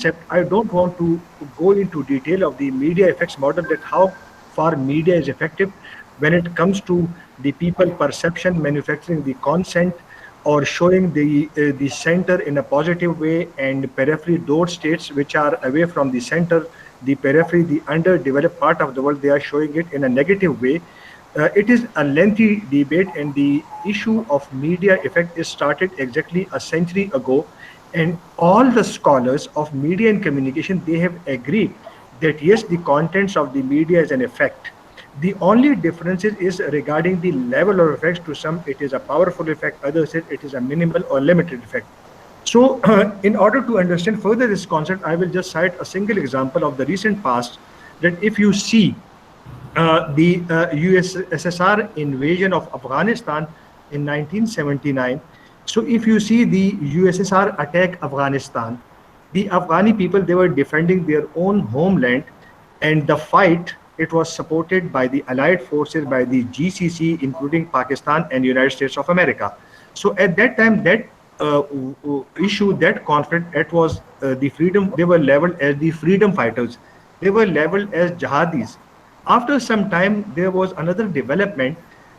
concept, I don't want to go into detail of the media effects model, that how far media is effective when it comes to the people perception, manufacturing the consent, or showing the center in a positive way, and periphery, those states which are away from the center, the periphery, the underdeveloped part of the world, they are showing it in a negative way. It is a lengthy debate, and the issue of media effect is started exactly a century ago. And all the scholars of media and communication, they have agreed that yes, the contents of the media is an effect. The only difference is regarding the level of effects. To some, it is a powerful effect; others said it is a minimal or limited effect. So, in order to understand further this concept, I will just cite a single example of the recent past. That if you see the USSR invasion of Afghanistan in 1979. So if you see the USSR attack Afghanistan, the Afghani people, they were defending their own homeland, and the fight, it was supported by the allied forces, by the GCC, including Pakistan and United States of America. So at that time, that issue, that conflict, it was the freedom. They were labeled as the freedom fighters. They were labeled as jihadis. After some time, there was another development,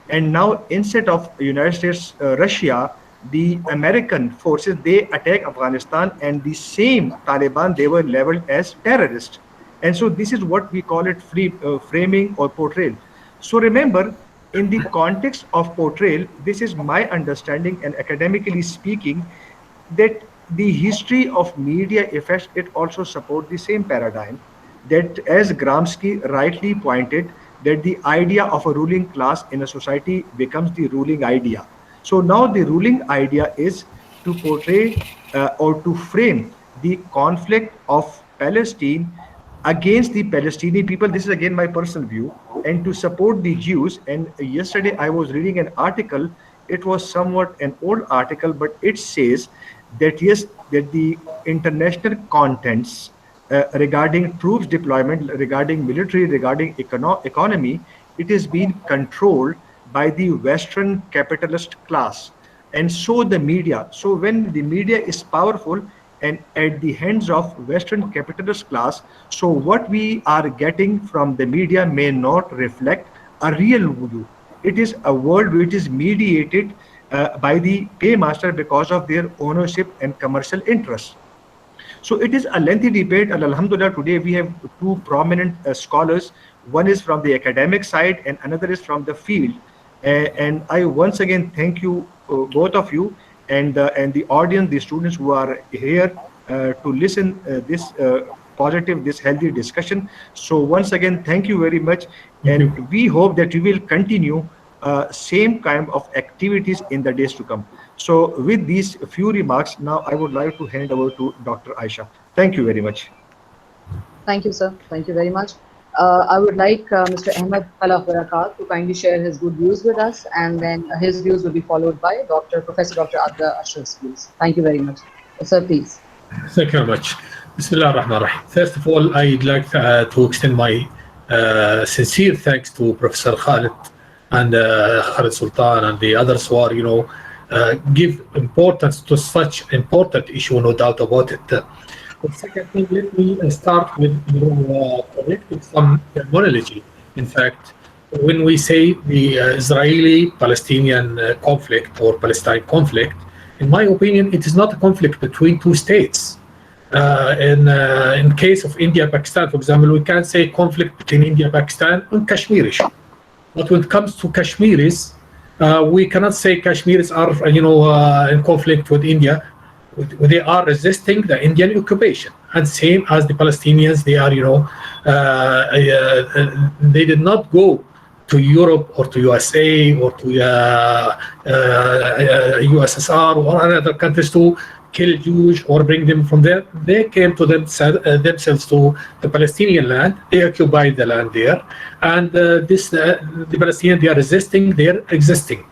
and now instead of United States, Russia, the American forces, they attack Afghanistan, and the same Taliban, they were labeled as terrorists. And so this is what we call it free framing or portrayal. So remember, in the context of portrayal, this is my understanding, and academically speaking, that the history of media effects, it also support the same paradigm, that as Gramsci rightly pointed, that the idea of a ruling class in a society becomes the ruling idea. So now the ruling idea is to portray or to frame the conflict of Palestine against the Palestinian people. This is again my personal view, and to support the Jews. And yesterday I was reading an article. It was somewhat an old article, but it says that yes, that the international contents regarding troops deployment, regarding military, regarding economy, it is being controlled by the Western capitalist class. And so the media, so when the media is powerful and at the hands of Western capitalist class, so what we are getting from the media may not reflect a real view. It is a world which is mediated by the paymaster because of their ownership and commercial interests. So it is a lengthy debate, and Alhamdulillah, today we have two prominent scholars. One is from the academic side, and another is from the field. And I once again thank you, both of you, and the audience, the students who are here to listen this positive, this healthy discussion. So once again, thank you very much, Thank and you. we hope that you will continue same kind of activities in the days to come. So with these few remarks, now I would like to hand over to Dr. Aisha. Thank you very much. Thank you, sir. Thank you very much. I would like Mr. Ahmed Khalaf Barakat to kindly share his good views with us, and then his views will be followed by Professor Dr. Abida Ashraf's views. Thank you very much. Sir, please. Thank you very much. Bismillah ar-Rahman ar-Rahim. First of all, I'd like to extend my sincere thanks to Professor Khalid and Khalid Sultan and the others who are, give importance to such important issue, no doubt about it. The second thing, let me start with correcting some terminology. In fact, when we say the Israeli-Palestinian conflict or Palestine conflict, in my opinion, it is not a conflict between two states. In case of India-Pakistan, for example, we can say conflict between India-Pakistan and Kashmir issue. But when it comes to Kashmiris, we cannot say Kashmiris are, in conflict with India. They are resisting the Indian occupation, and same as the Palestinians, they are, they did not go to Europe or to USA or to USSR or other countries to kill Jews or bring them from there. They came to themselves to the Palestinian land. They occupied the land there, and the Palestinians, they are resisting their existing.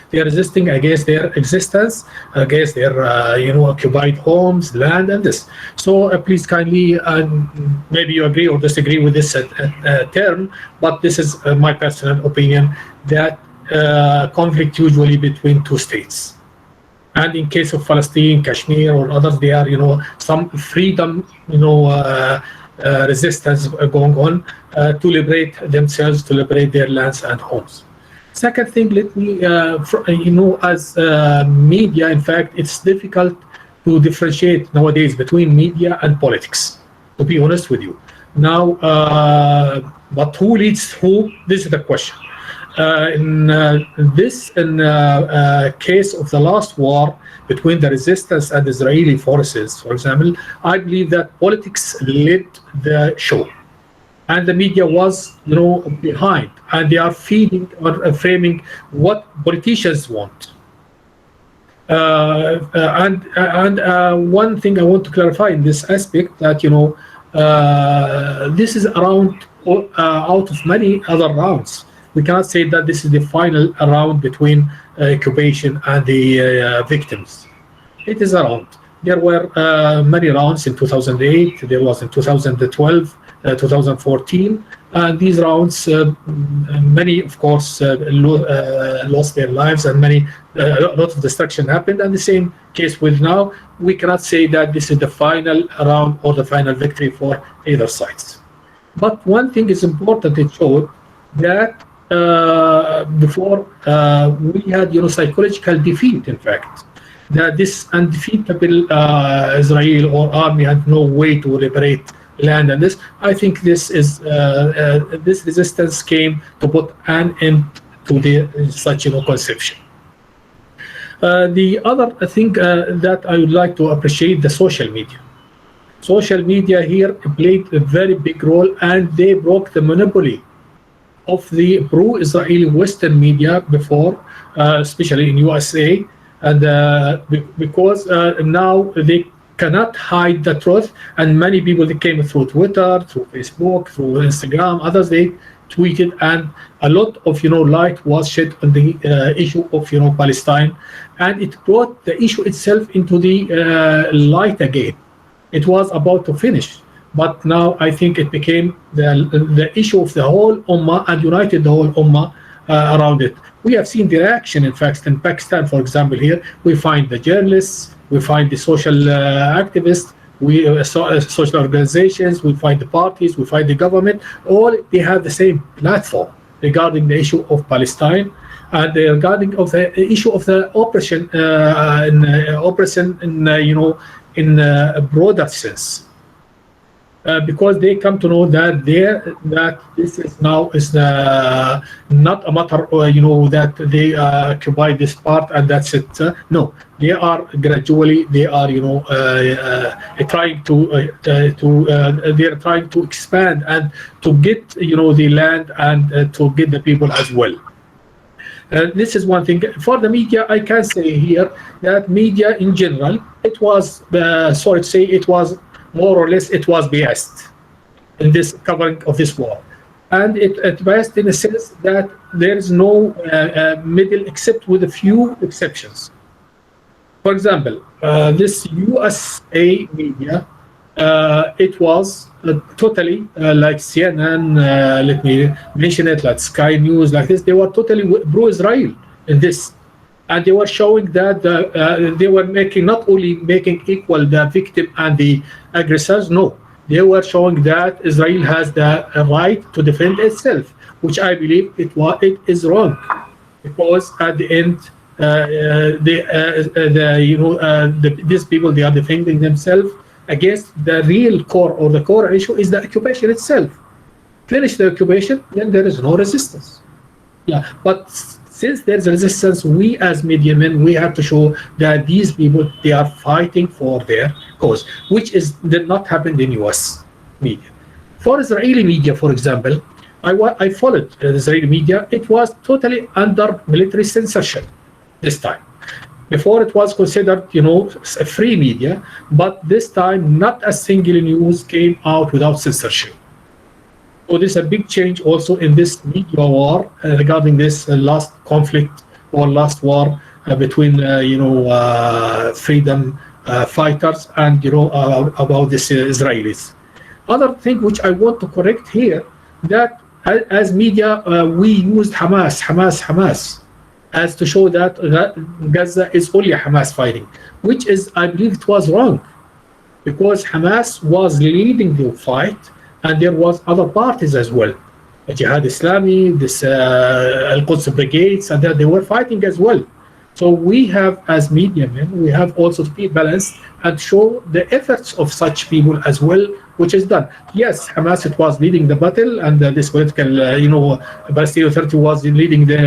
They are resisting against their existence, against their occupied homes, land, and this. So please kindly, maybe you agree or disagree with this term, but this is my personal opinion, that conflict usually between two states. And in case of Palestine, Kashmir, or others, there are, some freedom, resistance going on to liberate themselves, to liberate their lands and homes. Second thing, let me, as media, in fact, it's difficult to differentiate nowadays between media and politics, to be honest with you. Now, but who leads who? This is the question. In case of the last war between the resistance and Israeli forces, for example, I believe that politics led the show, and the media was, behind, and they are feeding or framing what politicians want. And one thing I want to clarify in this aspect, that this is around out of many other rounds. We cannot say that this is the final round between occupation and the victims. It is around. There were many rounds in 2008. There was in 2012, 2014, and these rounds, many, of course, lost their lives, and a lot of destruction happened. And the same case with now. We cannot say that this is the final round or the final victory for either sides. But one thing is important. It showed that before we had, psychological defeat. In fact, that this undefeatable Israel or army had no way to liberate land, and this, I think, this is this resistance came to put an end to such conception. The other thing that I would like to appreciate, the social media. Social media here played a very big role, and they broke the monopoly of the pro-Israeli Western media before, especially in USA, and because now they cannot hide the truth, and many people that came through Twitter, through Facebook, through Instagram, others, they tweeted, and a lot of light was shed on the issue of Palestine, and it brought the issue itself into the light again. It was about to finish, but now I think it became the issue of the whole Ummah, and united the whole Ummah around it. We have seen the reaction, in fact, in Pakistan, for example. Here we find the journalists, we find the social activists, social organizations, we find the parties, we find the government. All they have the same platform regarding the issue of Palestine, and regarding of the issue of the oppression, in a broader sense. Because they come to know that this is now not a matter that they occupy this part and that's it. No, they are gradually, they are trying to they are trying to expand and to get the land and to get the people as well. This is one thing. For the media, I can say here that media in general, it was sorry to say, it was more or less, it was biased in this covering of this war, and it biased in a sense that there is no middle, except with a few exceptions. For example, this USA media, it was totally like CNN, let me mention it, like Sky News, like this. They were totally pro-Israel in this, and they were showing that they were not only making equal the victim and the aggressors. No, they were showing that Israel has the right to defend itself, which I believe it is wrong, because at the end, these people, they are defending themselves against the real core, or the core issue is the occupation itself. Finish the occupation, then there is no resistance. Yeah, but since there's resistance, we as media men, we have to show that these people, they are fighting for their cause, which did not happen in US media. For Israeli media, for example, I followed the Israeli media. It was totally under military censorship this time. Before, it was considered, a free media, but this time not a single news came out without censorship. So this is a big change also in this media war regarding this last conflict or last war between freedom fighters and about this Israelis. Other thing which I want to correct here, that as media we used Hamas, as to show that Gaza is only Hamas fighting, which is, I believe, it was wrong, because Hamas was leading the fight, and there was other parties as well, Jihad Islami, this Al-Quds brigades, and they were fighting as well. So we have, as media men, we have also to be balanced and show the efforts of such people as well, which is done. Yes, Hamas, it was leading the battle, and this political, Palestinian Authority was leading the,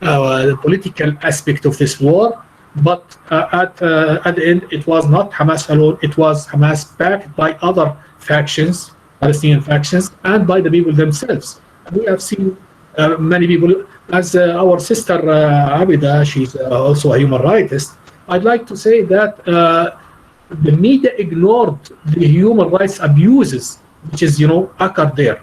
the political aspect of this war. But at the end, it was not Hamas alone. It was Hamas backed by other factions, Palestinian factions, and by the people themselves. We have seen many people, as our sister Abida, she's also a human rightist. I'd like to say that the media ignored the human rights abuses, which is, occurred there.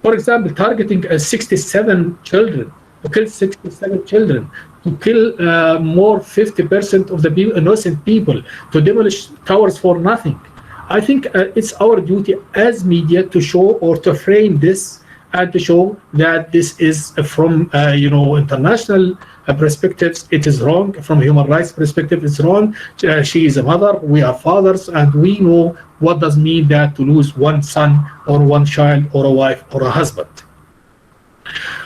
For example, targeting 67 children, to kill 67 children, to kill more 50% of the innocent people, to demolish towers for nothing. I think it's our duty as media to show or to frame this and to show that this is from international perspectives, it is wrong. From human rights perspective, it's wrong. She is a mother, we are fathers, and we know what does mean that to lose one son or one child or a wife or a husband.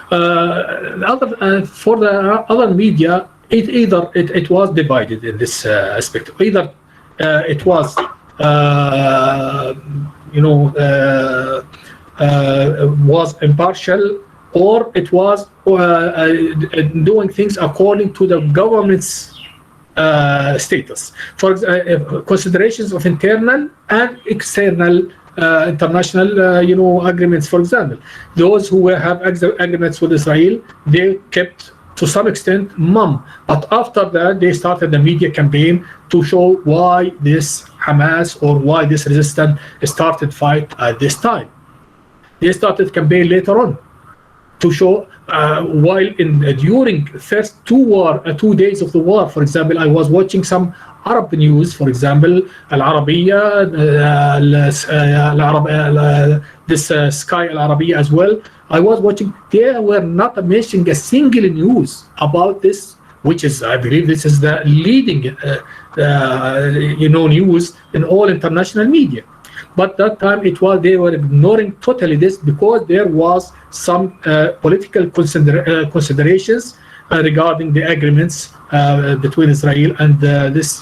For the other media, it was divided in this aspect. Either it was was impartial, or it was doing things according to the government's status. For considerations of internal and external international agreements. For example, those who have agreements with Israel, they kept to some extent mum, but after that they started the media campaign to show why this Hamas or why this resistance started fight at this time. They started campaign later on to show while during first 2 days of the war. For example, I was watching some Arab news, for example, Al Arabiya, this Sky Al Arabiya as well. I was watching, they were not mentioning a single news about this, which is, I believe, this is the leading news in all international media. But that time they were ignoring totally this, because there was some political considerations regarding the agreements between Israel and this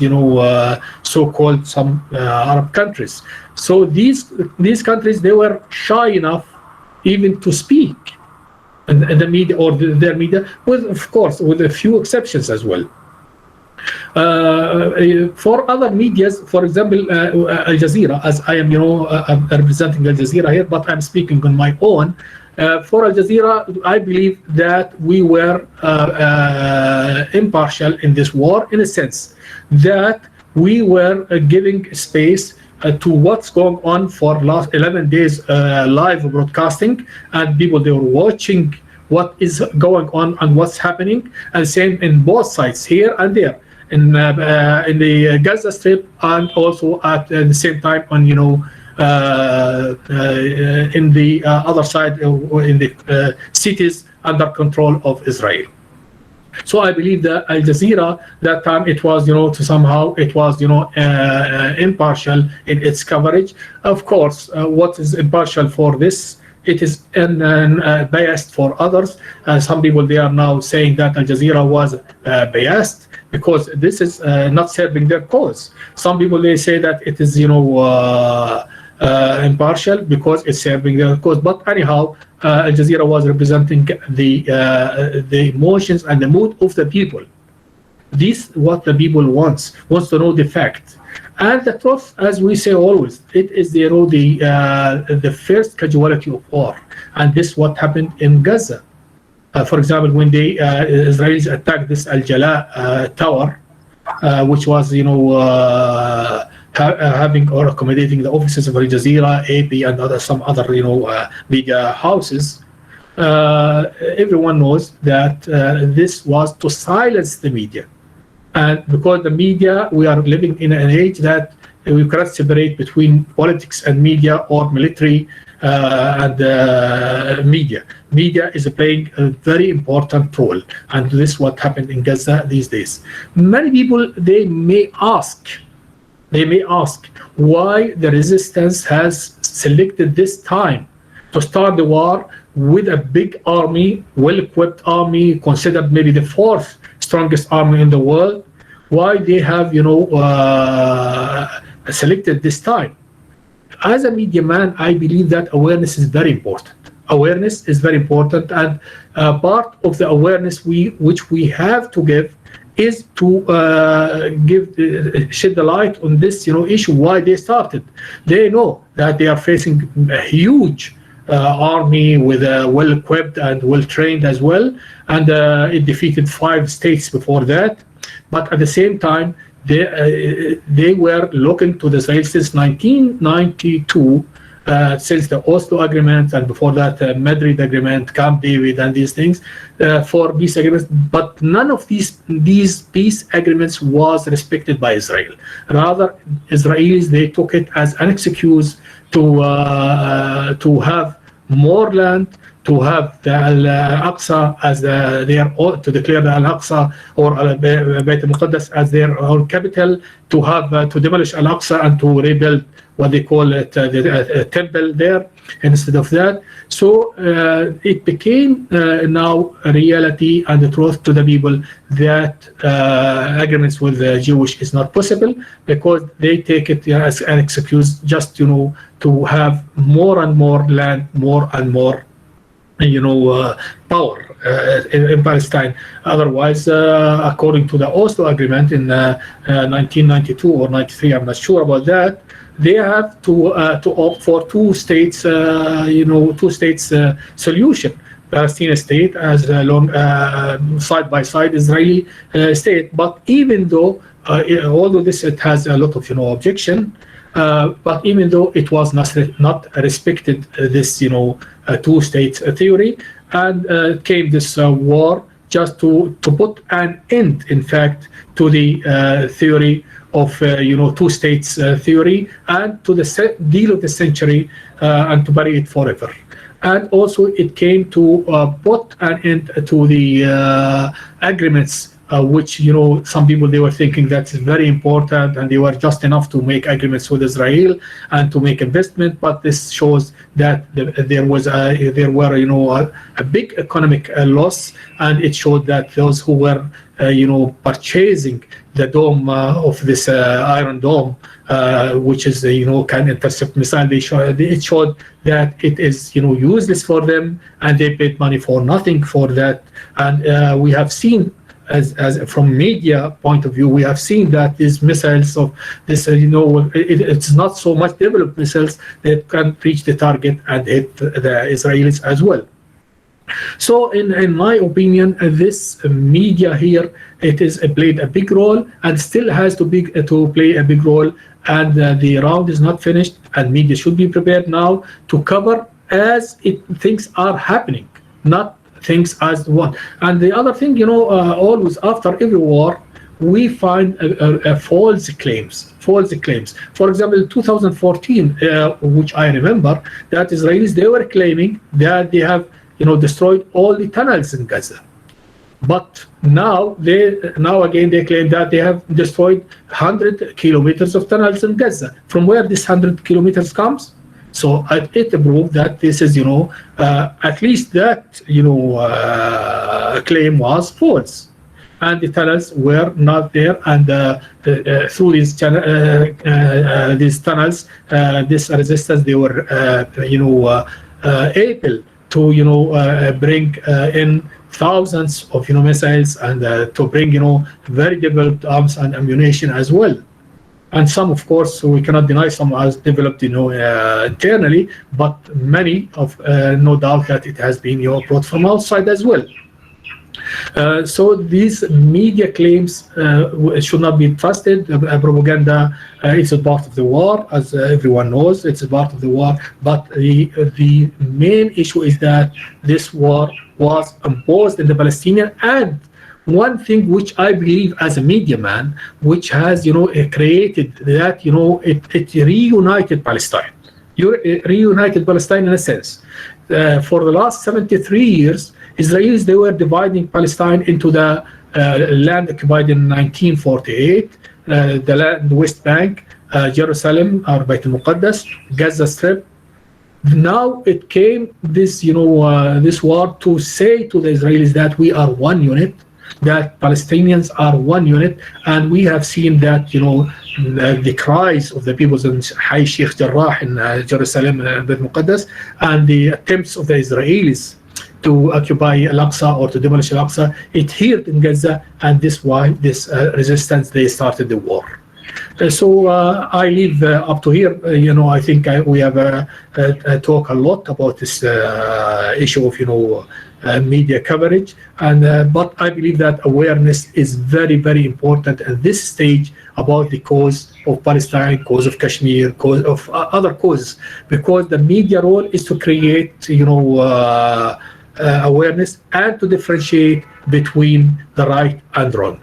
so-called some Arab countries. So these countries, they were shy enough even to speak in the media or their media, with, of course, with a few exceptions as well. For other medias, for example, Al Jazeera, as I am, representing Al Jazeera here, but I'm speaking on my own. For Al Jazeera, I believe that we were impartial in this war, in a sense that we were giving space to what's going on for last 11 days live broadcasting, and people, they were watching what is going on and what's happening, and same in both sides, here and there, in the Gaza Strip, and also at the same time on in the other side, in the cities under control of Israel. So I believe that Al Jazeera, that time, it was, to somehow, it was, impartial in its coverage. Of course, what is impartial for this, it is biased for others. Some people, they are now saying that Al Jazeera was biased because this is not serving their cause. Some people, they say that it is, impartial because it's serving their cause. But anyhow, Al Jazeera was representing the emotions and the mood of the people. This what the people wants to know the fact. And the truth, as we say always, it is the first casualty of war, and this what happened in Gaza. For example, when the Israelis attacked this Al Jala tower, which was having or accommodating the offices of Al Jazeera, AP, and some other media houses. Everyone knows that this was to silence the media. And because the media, we are living in an age that we cannot separate between politics and media or military and media. Media is playing a very important role, and this is what happened in Gaza these days. Many people they may ask why the resistance has selected this time to start the war with a big army, well-equipped army, considered maybe the fourth strongest army in the world. Why they have, selected this time? As a media man, I believe that awareness is very important. Awareness is very important, and part of the awareness which we have to give is to shed the light on this issue, why they started. They know that they are facing a huge army with well equipped and well trained as well, and it defeated 5 states before that. But at the same time, they were looking to the Israel since 1992, since the Oslo Agreement, and before that Madrid Agreement, Camp David, and these things for peace agreements. But none of these peace agreements was respected by Israel. Rather, Israelis, they took it as an excuse to have more land, to have the Al-Aqsa as to declare the Al-Aqsa or Bayt al-Muqaddas as their own capital, to have to demolish Al-Aqsa and to rebuild what they call it the temple there instead of that. So it became now a reality and the truth to the people that agreements with the Jewish is not possible, because they take it as an excuse just to have more and more land, more and more power in Palestine. Otherwise, according to the Oslo Agreement in 1992 or 93, I'm not sure about that, they have to opt for two states solution. Palestinian state as a long side by side Israeli state. But even though, although it has a lot of objection, but even though it was not respected, this two-state theory, and came this war just to put an end, in fact, to the theory of two states theory, and to the deal of the century, and to bury it forever. And also it came to put an end to the agreements which some people, they were thinking that's very important, and they were just enough to make agreements with Israel and to make investment. But this shows that there were a big economic loss, and it showed that those who were purchasing the dome of this Iron Dome, which is can intercept missile, it showed that it is useless for them, and they paid money for nothing for that. And we have seen, as from media point of view, we have seen that these missiles of this, it's not so much developed missiles that can reach the target and hit the Israelis as well. So in my opinion, this media here, it is played a big role and still has to play a big role. And the round is not finished, and media should be prepared now to cover as things are happening, not things as one. And the other thing, always after every war, we find false claims. For example, 2014, which I remember, that Israelis, they were claiming that they have destroyed all the tunnels in Gaza. But now again they claim that they have destroyed 100 kilometers of tunnels in Gaza. From where this 100 kilometers comes? So it proved that this is, at least that, claim was false. And the tunnels were not there, and through these tunnels, this resistance, they were, able to, bring in thousands of, missiles, and to bring, very developed arms and ammunition as well. And some, of course, we cannot deny some has developed, internally, but many of, no doubt that it has been, brought from outside as well. So these media claims should not be trusted. Propaganda is a part of the war, as everyone knows. It's a part of the war. But the main issue is that this war was imposed in the Palestinian. And one thing which I believe as a media man, which has created that it reunited Palestine. reunited Palestine in a sense. For the last 73 years, Israelis, they were dividing Palestine into the land occupied in 1948, the land West Bank, Jerusalem, or Beit al-Muqaddas, Gaza Strip. Now it came this, this war to say to the Israelis that we are one unit, that Palestinians are one unit, and we have seen that, the cries of the peoples in Hay Sheikh Jarrah in Jerusalem and Beit Muqaddas, and the attempts of the Israelis to occupy Al-Aqsa or to demolish Al-Aqsa, it heard in Gaza, and this why this resistance, they started the war. So I leave up to here. I think we have talked a lot about this issue of media coverage, and but I believe that awareness is very, very important at this stage about the cause of Palestine, cause of Kashmir, cause of other causes, because the media role is to create awareness and to differentiate between the right and wrong.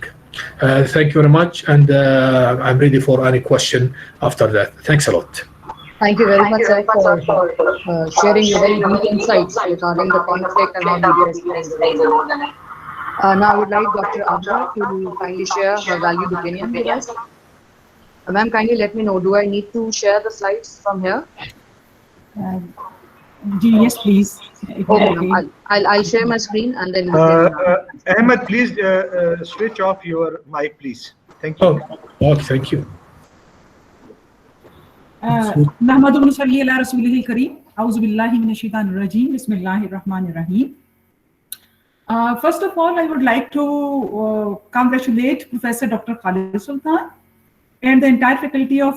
Thank you very much, and I'm ready for any question after that. Thanks a lot. Thank you very much, sir, for sharing your very deep insights regarding the conflict and how media is playing the role. Now, I would like Dr. Abida to kindly share her valued opinion with us. Ma'am, kindly let me know, do I need to share the slides from here? Yes, please. Okay, I'll share my screen and then. Ahmed, please switch off your mic, please. Thank you. Oh, thank you. नहमदुहु व नसल्ली अला रसूलिहिल करीम औज़ु बिल्लाहि मिनश शैतानिर रजीम बिस्मिल्लाहिर रहमानिर रहीम. First of all, I would like to congratulate Professor Dr. Khalid Sultan and the entire faculty of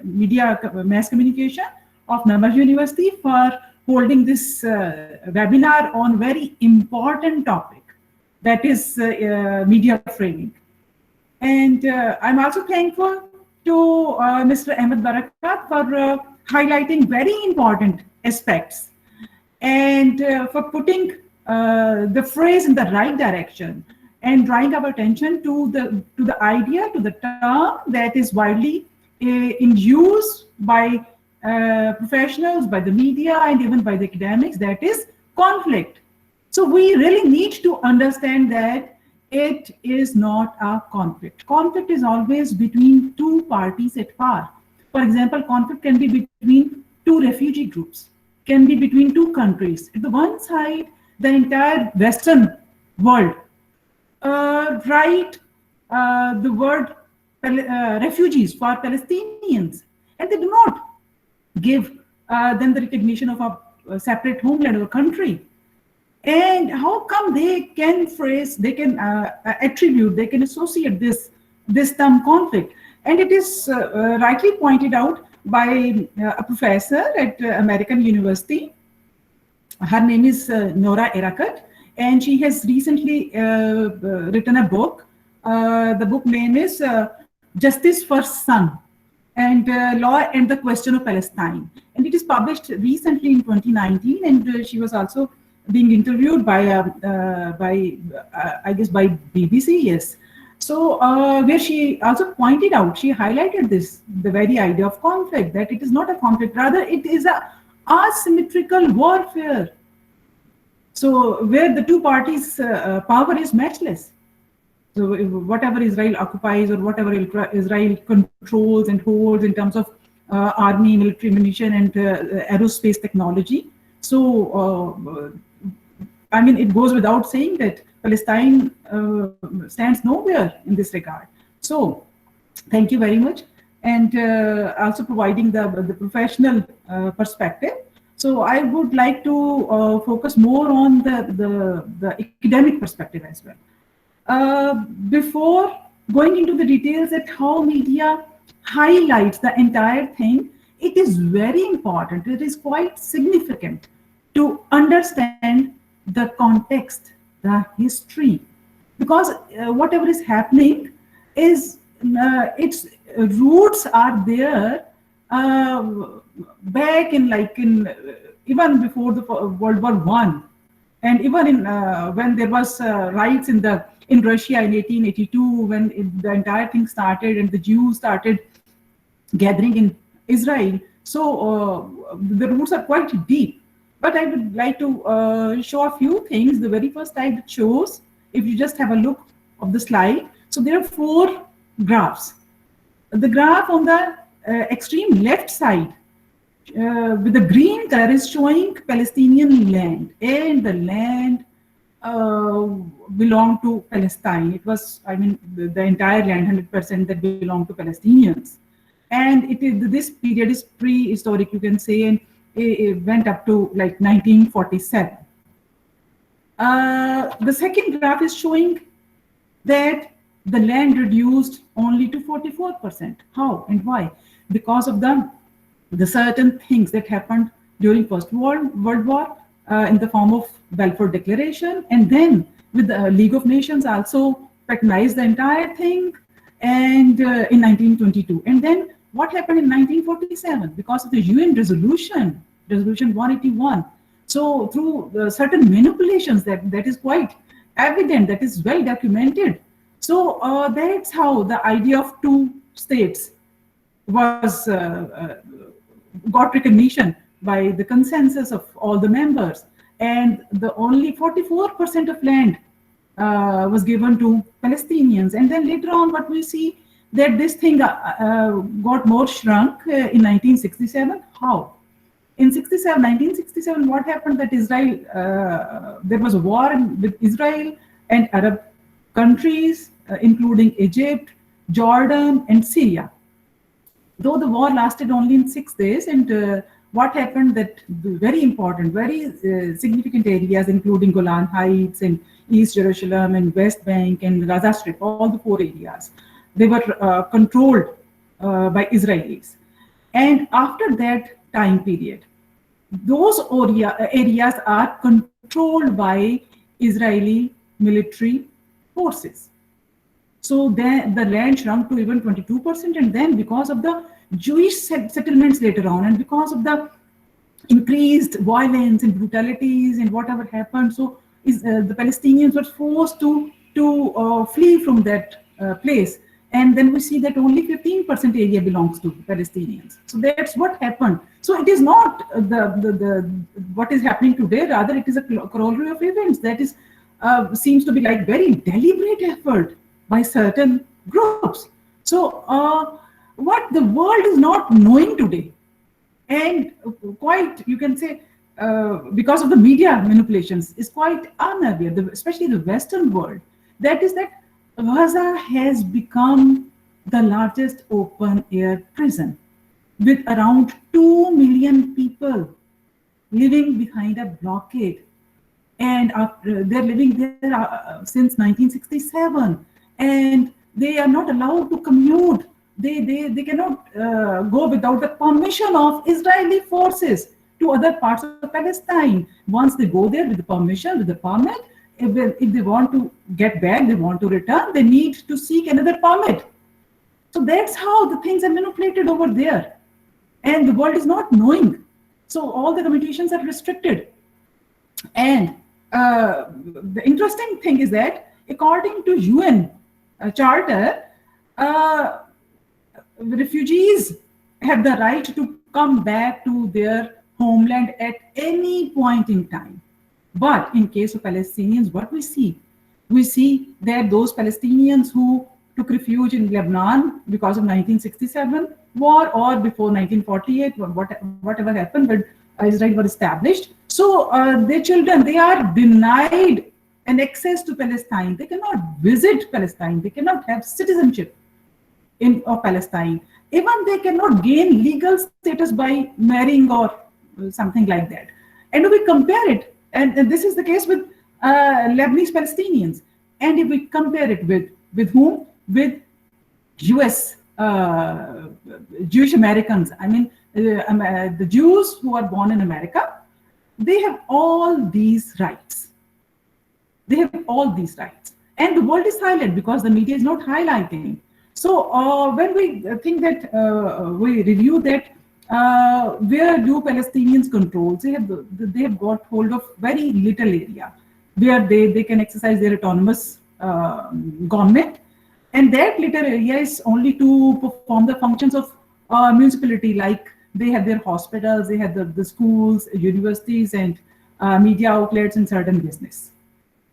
Media Mass Communication of Namaz University for holding this webinar on very important topic, that is media framing. And I'm also thankful to Mr. Ahmed Barakat for highlighting very important aspects and for putting the phrase in the right direction and drawing our attention to the idea, to the term that is widely in use by professionals, by the media, and even by the academics, that is conflict. So we really need to understand that it is not a conflict. Conflict is always between two parties at war. For example, conflict can be between two refugee groups, can be between two countries. At the one side, the entire Western world write the word refugees for Palestinians, and they do not give them the recognition of a separate homeland or country. And how come they can phrase, they can attribute, they can associate this term conflict? And it is rightly pointed out by a professor at American University. Her name is Nora Erakat, and she has recently written a book. The book name is Justice for Son and Law and the Question of Palestine. And it is published recently in 2019, and she was also being interviewed by I guess by BBC, yes. So where she also pointed out, she highlighted the very idea of conflict, that it is not a conflict, rather it is a asymmetrical warfare. So where the two parties' power is matchless. So whatever Israel occupies or whatever Israel controls and holds in terms of army, military munition, and aerospace technology. So I mean, it goes without saying that Palestine stands nowhere in this regard. So thank you very much. And also providing the professional perspective. So I would like to focus more on the academic perspective as well. Before going into the details at how media highlights the entire thing, it is very important, it is quite significant to understand the context, the history, because whatever is happening is its roots are there back in even before the World War I, and even in when there was riots in Russia in 1882, when the entire thing started and the Jews started gathering in Israel. So the roots are quite deep. But I would like to show a few things. The very first slide it shows, if you just have a look of the slide, so there are 4 graphs. The graph on the extreme left side with the green color is showing Palestinian land, and the land belonged to Palestine. It was, I mean, the entire land, 100% that belonged to Palestinians. And this period is prehistoric, you can say, and it went up to like 1947. The second graph is showing that the land reduced only to 44%. How and why? Because of the certain things that happened during First World War in the form of Balfour Declaration, and then with the League of Nations also recognized the entire thing, and in 1922. And then what happened in 1947? Because of the UN resolution 181. So through certain manipulations that is quite evident, that is well documented. So that's how the idea of 2 states was got recognition by the consensus of all the members, and the only 44% of land was given to Palestinians. And then later on, what we see that this thing got more shrunk in 1967. How? In 1967, what happened that Israel, there was a war with Israel and Arab countries, including Egypt, Jordan, and Syria. Though the war lasted only in 6 days, and what happened that very important, very significant areas, including Golan Heights and East Jerusalem and West Bank and Gaza Strip, all the 4 areas, they were controlled by Israelis. And after that time period, those areas are controlled by Israeli military forces. So then the land shrunk to even 22%, and then because of the Jewish settlements later on, and because of the increased violence and brutalities and whatever happened, so the Palestinians were forced to flee from that place. And then we see that only 15% area belongs to Palestinians. So that's what happened. So it is not what is happening today, rather it is a corollary of events that is seems to be like very deliberate effort by certain groups. So what the world is not knowing today, and quite, you can say, because of the media manipulations, is quite unaware, especially the Western world, that is that Gaza has become the largest open air prison with around 2 million people living behind a blockade. And they're living there since 1967, and they are not allowed to commute. They cannot go without the permission of Israeli forces to other parts of Palestine. Once they go there with the permission, with the permit, if they want to get back, they want to return, they need to seek another permit. So that's how the things are manipulated over there. And the world is not knowing. So all the communications are restricted. And the interesting thing is that according to UN Charter, refugees have the right to come back to their homeland at any point in time. But in case of Palestinians, what we see that those Palestinians who took refuge in Lebanon because of 1967 war or before 1948, or whatever happened when Israel was established, so their children, they are denied an access to Palestine. They cannot visit Palestine. They cannot have citizenship of Palestine. Even they cannot gain legal status by marrying or something like that. And if we compare it, and this is the case with Lebanese Palestinians, and if we compare it with whom? With US Jewish Americans. I mean, the Jews who are born in America, they have all these rights. They have all these rights. And the world is silent because the media is not highlighting. So when we think that, we review that, where do Palestinians control? They have got hold of very little area where they can exercise their autonomous government. And that little area is only to perform the functions of municipality, like they had their hospitals, they had the schools, universities, and media outlets and certain business.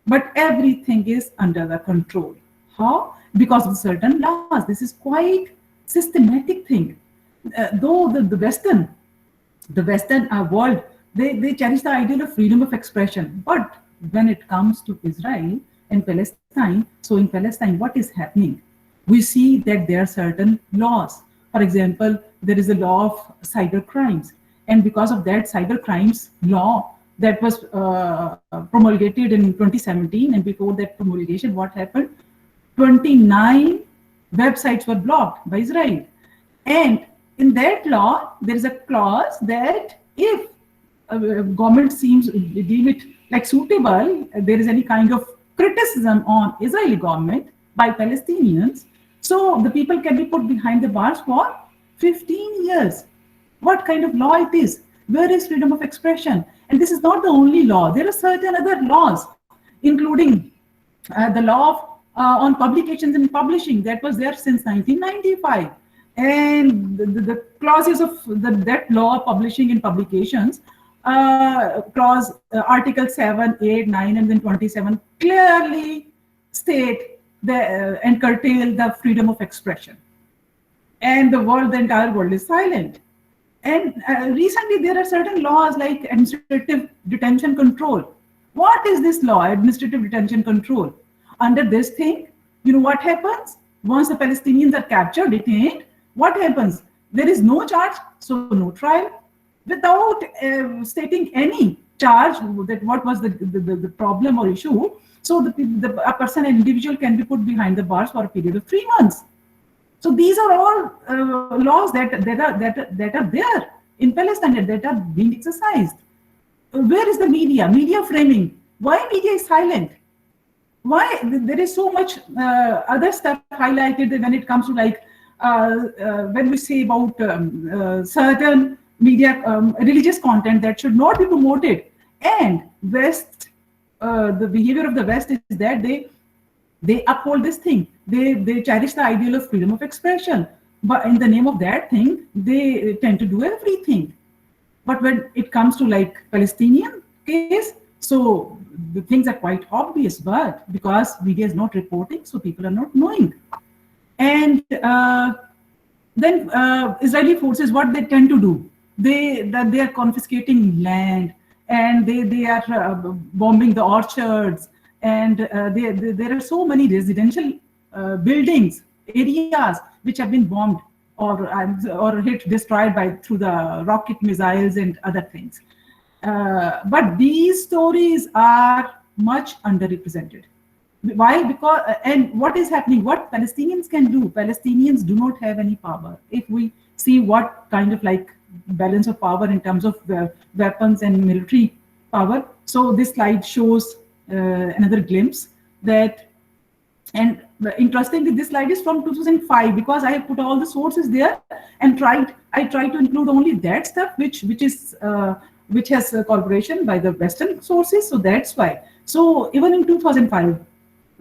But everything is under the control. How? Because of certain laws. This is quite systematic thing. Though the Western world, they cherish the ideal of freedom of expression. But when it comes to Israel and Palestine, so in Palestine, what is happening? We see that there are certain laws. For example, there is a law of cyber crimes. And because of that cyber crimes law that was promulgated in 2017, and before that promulgation, what happened? 29 websites were blocked by Israel. And in that law, there is a clause that if government deem it like suitable, there is any kind of criticism on Israeli government by Palestinians, so the people can be put behind the bars for 15 years. What kind of law it is? Where is freedom of expression? And this is not the only law. There are certain other laws, including the law on publications and publishing that was there since 1995. And the clauses of that law, publishing and publications, clause article 7, 8, 9, and then 27 clearly state and curtail the freedom of expression. And the entire world is silent. And recently there are certain laws like administrative detention control. What is this law, administrative detention control? Under this thing, you know what happens? Once the Palestinians are captured, detained, what happens? There is no charge, so no trial. Without stating any charge that what was the problem or issue, so a person, an individual can be put behind the bars for a period of 3 months. So these are all laws that are there in Palestine, that are being exercised. Where is the media? Media framing. Why media is silent? Why there is so much other stuff highlighted when it comes to like when we say about certain media religious content that should not be promoted, and West, the behavior of the West is that they uphold this thing. They cherish the ideal of freedom of expression, but in the name of that thing, they tend to do everything. But when it comes to like Palestinian case, so the things are quite obvious, but because media is not reporting, so people are not knowing. And then Israeli forces, what they tend to do, they are confiscating land, and they are bombing the orchards, and there are so many residential buildings, areas which have been bombed or destroyed through the rocket missiles and other things. But these stories are much underrepresented. Why? Because and what is happening? What Palestinians can do? Palestinians do not have any power. If we see what kind of like balance of power in terms of weapons and military power, so this slide shows another glimpse that. And interestingly, this slide is from 2005 because I have put all the sources there and I tried to include only that stuff which has a corroboration by the Western sources. So that's why. So even in 2005,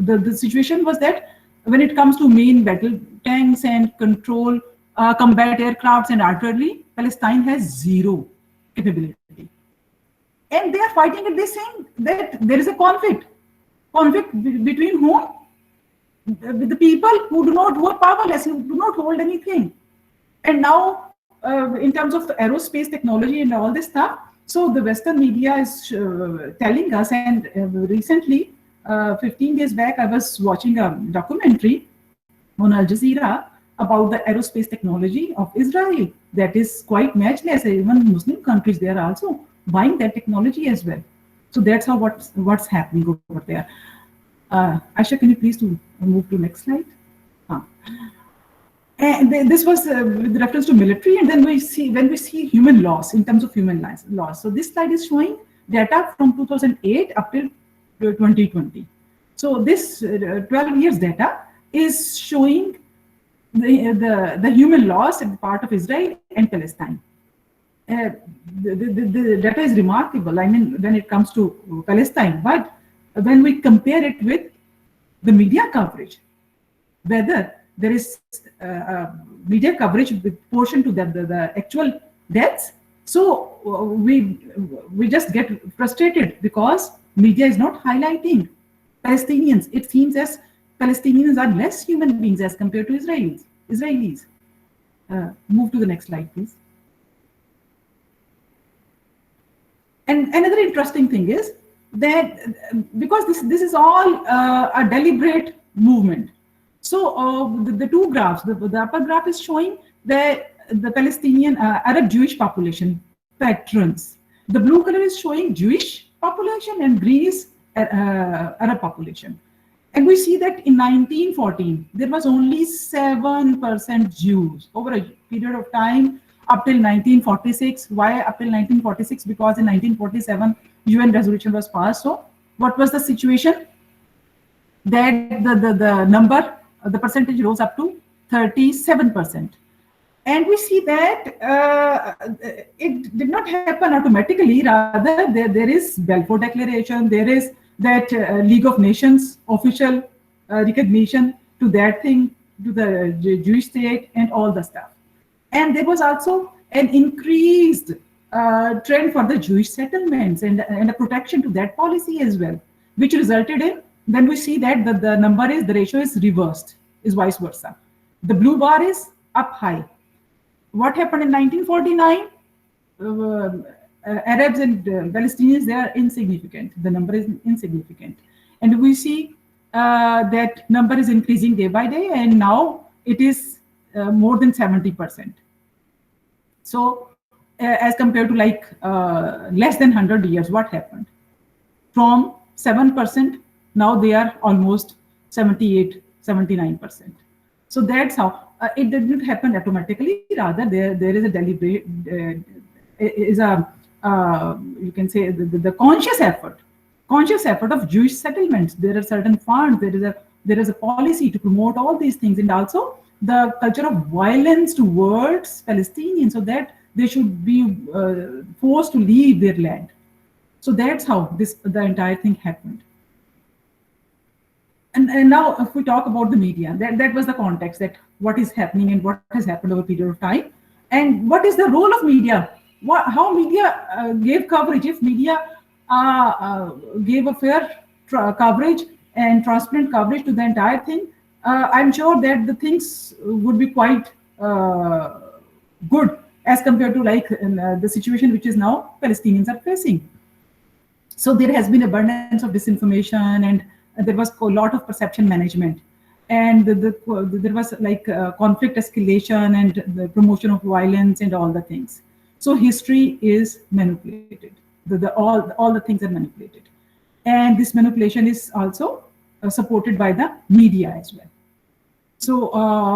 the situation was that when it comes to main battle tanks and control combat aircrafts and artillery, Palestine has zero capability. And they are fighting it. They're saying that there is a conflict between whom? With the people who are powerless, who do not hold anything. And now, in terms of the aerospace technology and all this stuff, so the Western media is telling us, and recently, 15 days back, I was watching a documentary on Al Jazeera about the aerospace technology of Israel. That is quite matchless. Even Muslim countries, they are also buying that technology as well. So that's how what's happening over there. Aisha, can you please move to next slide? And this was with reference to military, and then when we see human loss in terms of human loss. So this slide is showing data from 2008 up till 2020. So this 12 years data is showing the human loss in part of Israel and Palestine. The data is remarkable. I mean, when it comes to Palestine, but when we compare it with the media coverage, whether there is media coverage with portion to the actual deaths. So we just get frustrated because media is not highlighting Palestinians. It seems as Palestinians are less human beings as compared to Israelis. Move to the next slide, please. And another interesting thing is that because this is all a deliberate movement. So the two graphs, the upper graph is showing the Palestinian Arab Jewish population patterns. The blue color is showing Jewish population and green is Arab population. And we see that in 1914, there was only 7% Jews over a period of time up till 1946. Why up till 1946? Because in 1947, UN resolution was passed. So what was the situation? That the number, the percentage rose up to 37%. And we see that it did not happen automatically. Rather, there is Balfour Declaration, there is that League of Nations official recognition to that thing, to the Jewish state and all the stuff. And there was also an increased trend for the Jewish settlements and a protection to that policy as well, which resulted in, then we see that the ratio is reversed, is vice versa. The blue bar is up high. What happened in 1949? Arabs and Palestinians, they are insignificant. The number is insignificant. And we see that number is increasing day by day, and now it is more than 70%. So as compared to like less than 100 years, what happened? From 7%, now they are almost 78, 79%. So that's how it didn't happen automatically. Rather, there is a deliberate, you can say the conscious effort of Jewish settlements. There are certain funds. There is a policy to promote all these things, and also the culture of violence towards Palestinians, so that they should be forced to leave their land. So that's how the entire thing happened. And now, if we talk about the media, that was the context, that what is happening and what has happened over a period of time, and what is the role of media, how media gave coverage. If media gave a fair coverage and transparent coverage to the entire thing, I'm sure that the things would be quite good as compared to like the situation which is now Palestinians are facing. So there has been abundance of disinformation, and there was a lot of perception management, and there was like conflict escalation and the promotion of violence and all the things. So history is manipulated. All the things are manipulated, and this manipulation is also supported by the media as well. So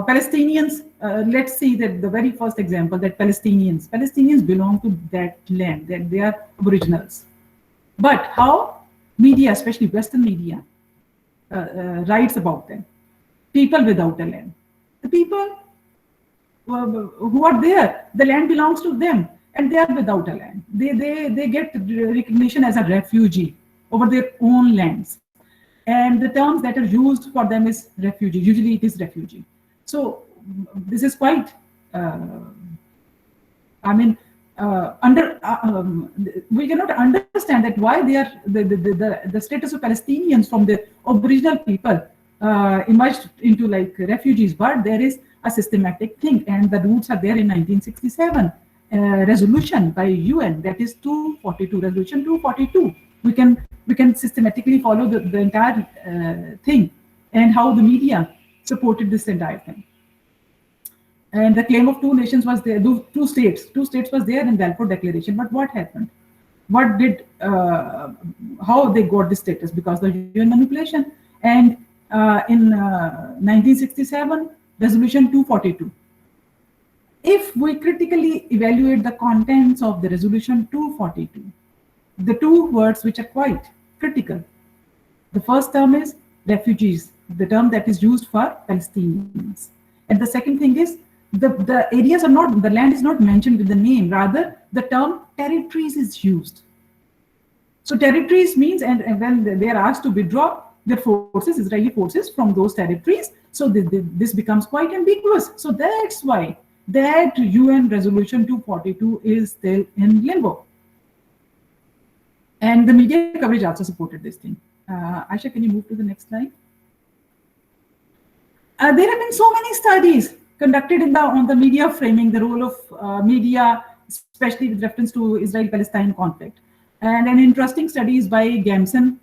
Palestinians, let's see that the very first example, that Palestinians belong to that land, that they are aboriginals. But how media, especially Western media, writes about them? People without a land. The people who are there, the land belongs to them, and they are without a land. They get recognition as a refugee over their own lands. And the terms that are used for them is refugee. Usually it is refugee. So this is quite, we cannot understand that why they are the status of Palestinians from the original people emerged into like refugees, but there is a systematic thing, and the roots are there in 1967 resolution by UN, that is 242, resolution 242. We can systematically follow the entire thing, and how the media supported this entire thing. And the claim of two nations was there, two states was there in Balfour Declaration. But what happened? What did, how they got this status? Because the UN manipulation. And in 1967, resolution 242. If we critically evaluate the contents of the resolution 242, the two words which are quite critical. The first term is refugees, the term that is used for Palestinians. And the second thing is, the areas are not, the land is not mentioned with the name, rather the term territories is used. So territories means, and when they are asked to withdraw their forces, Israeli forces, from those territories, so this becomes quite ambiguous. So that's why that UN Resolution 242 is still in limbo. And the media coverage also supported this thing. Aisha, can you move to the next slide? There have been so many studies conducted on the media framing the role of media, especially with reference to Israel-Palestine conflict. And an interesting study is by Gamson,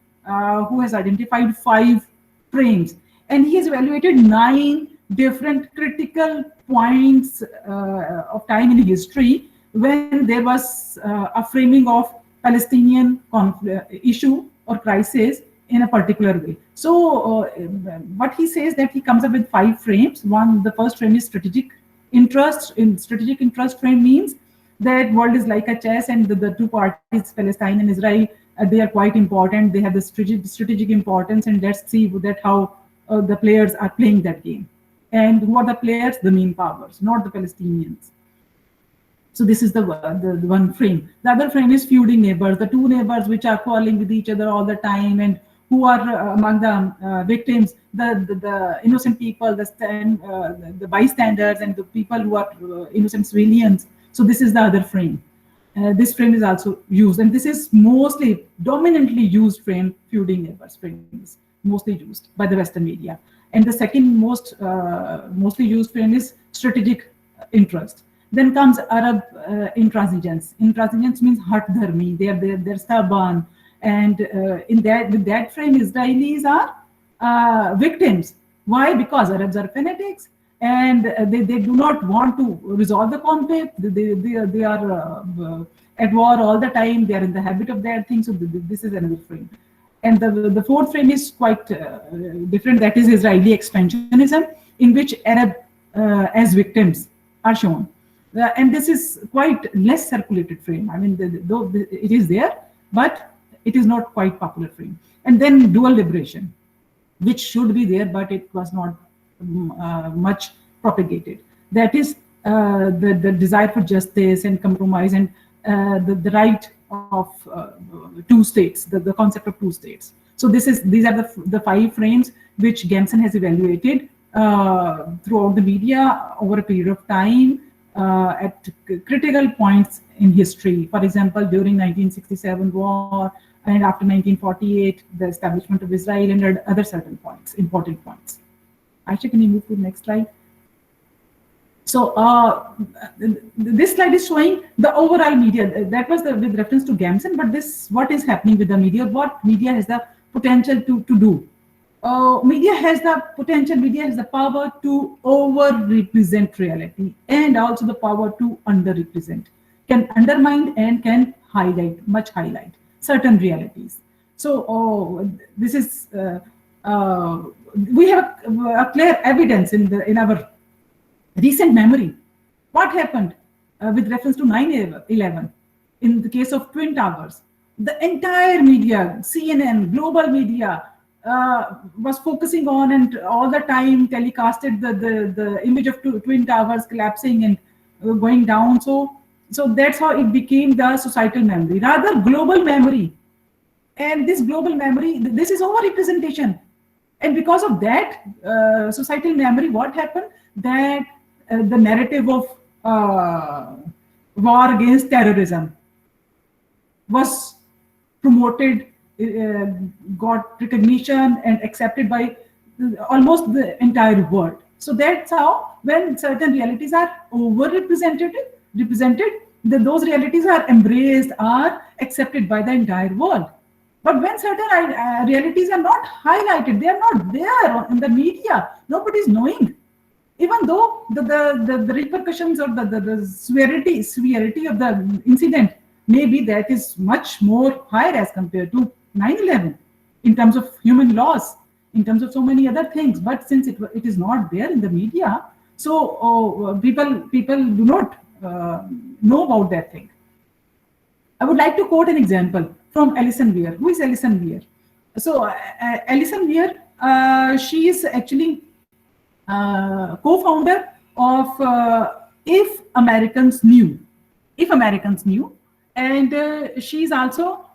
who has identified 5 frames. And he has evaluated 9 different critical points of time in history when there was a framing of Palestinian issue or crisis in a particular way. So what he says that he comes up with 5 frames. The first frame is strategic interest. In strategic interest frame means that world is like a chess, and the 2 parties, Palestine and Israel, they are quite important. They have the strategic importance, and let's see that how the players are playing that game. And who are the players? The main powers, not the Palestinians. So this is the one frame. The other frame is feuding neighbors, the 2 neighbors which are quarreling with each other all the time, and who are among the victims, the innocent people, the bystanders, and the people who are innocent civilians. So this is the other frame. This frame is also used, and this is mostly dominantly used frame. Feuding neighbors frame is mostly used by the Western media. And the second mostly used frame is strategic interest. Then comes Arab intransigence. Intransigence means hard dharmi. They're stubborn, and with that frame, Israelis are victims. Why? Because Arabs are fanatics, and they do not want to resolve the conflict. They are at war all the time. They are in the habit of that thing. So this is another frame. And the fourth frame is quite different. That is Israeli expansionism, in which Arab as victims are shown. And this is quite less circulated frame. I mean, though it is there, but it is not quite popular frame. And then dual liberation, which should be there, but it was not much propagated. That is the desire for justice and compromise, and the right of 2 states, the concept of 2 states. So these are the 5 frames which Gamson has evaluated throughout the media over a period of time at critical points in history. For example, during 1967 war, and after 1948, the establishment of Israel, and other certain points, important points. Aisha, can you move to the next slide? So this slide is showing the overall media. That was with reference to Gamson, but what is happening with the media, what media has the potential to do. Media has the potential, media has the power to over-represent reality, and also the power to under-represent, can undermine and can highlight certain realities. So this is, we have a clear evidence in our recent memory. What happened with reference to 9/11 in the case of Twin Towers? The entire media, CNN, global media, was focusing on and all the time telecasted the image of Twin Towers collapsing and going down. So that's how it became the societal memory, rather global memory. And this global memory, this is over-representation. And because of that societal memory, what happened? That the narrative of war against terrorism was promoted, got recognition and accepted by almost the entire world. So that's how, when certain realities are over-represented, those realities are embraced, are accepted by the entire world. But when certain realities are not highlighted, they are not there in the media, nobody is knowing. Even though the repercussions or the severity of the incident, maybe that is much more higher as compared to 9/11 in terms of human loss, in terms of so many other things. But since it is not there in the media, so people do not know about that thing. I would like to quote an example from Alison Weir. Who is Alison Weir? So Alison Weir, she is actually co-founder of If Americans Knew, and she's also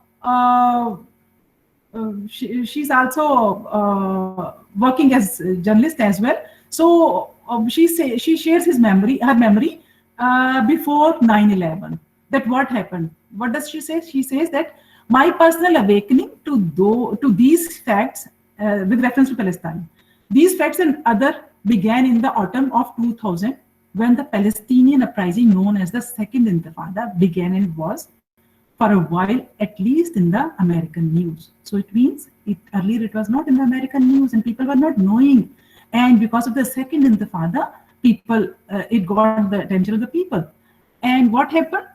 working as a journalist as well. So she shares her memory before 9/11. That what happened? What does she say? She says that my personal awakening to these facts with reference to Palestine. These facts and other began in the autumn of 2000 when the Palestinian uprising known as the Second Intifada began, and was for a while at least in the American news. So it means earlier it was not in the American news and people were not knowing. And because of the Second Intifada, people it got the attention of the people. And what happened?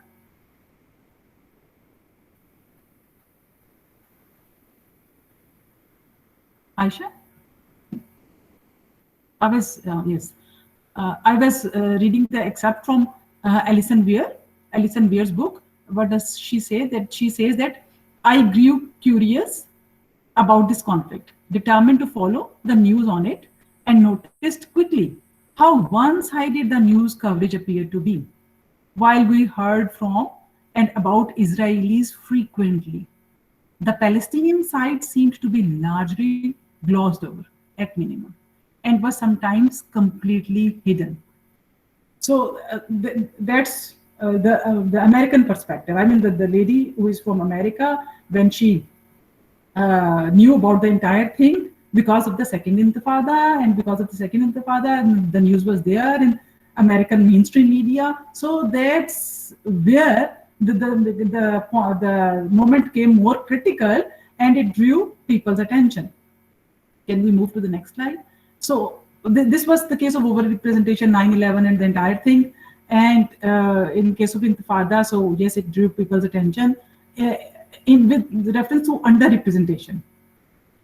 Aisha? I was reading the excerpt from Alison Weir's book. What does she say? That she says that I grew curious about this conflict, determined to follow the news on it, and noticed quickly how one-sided the news coverage appeared to be. While we heard from and about Israelis frequently, the Palestinian side seemed to be largely glossed over at minimum, and was sometimes completely hidden. So that's the American perspective. I mean, the lady who is from America, when she knew about the entire thing because of the Second Intifada, and because of the Second Intifada, the news was there in American mainstream media. So that's where the moment came more critical, and it drew people's attention. Can we move to the next slide? So this was the case of overrepresentation, 9/11, and the entire thing. And in case of Intifada, so yes, it drew people's attention with reference to underrepresentation.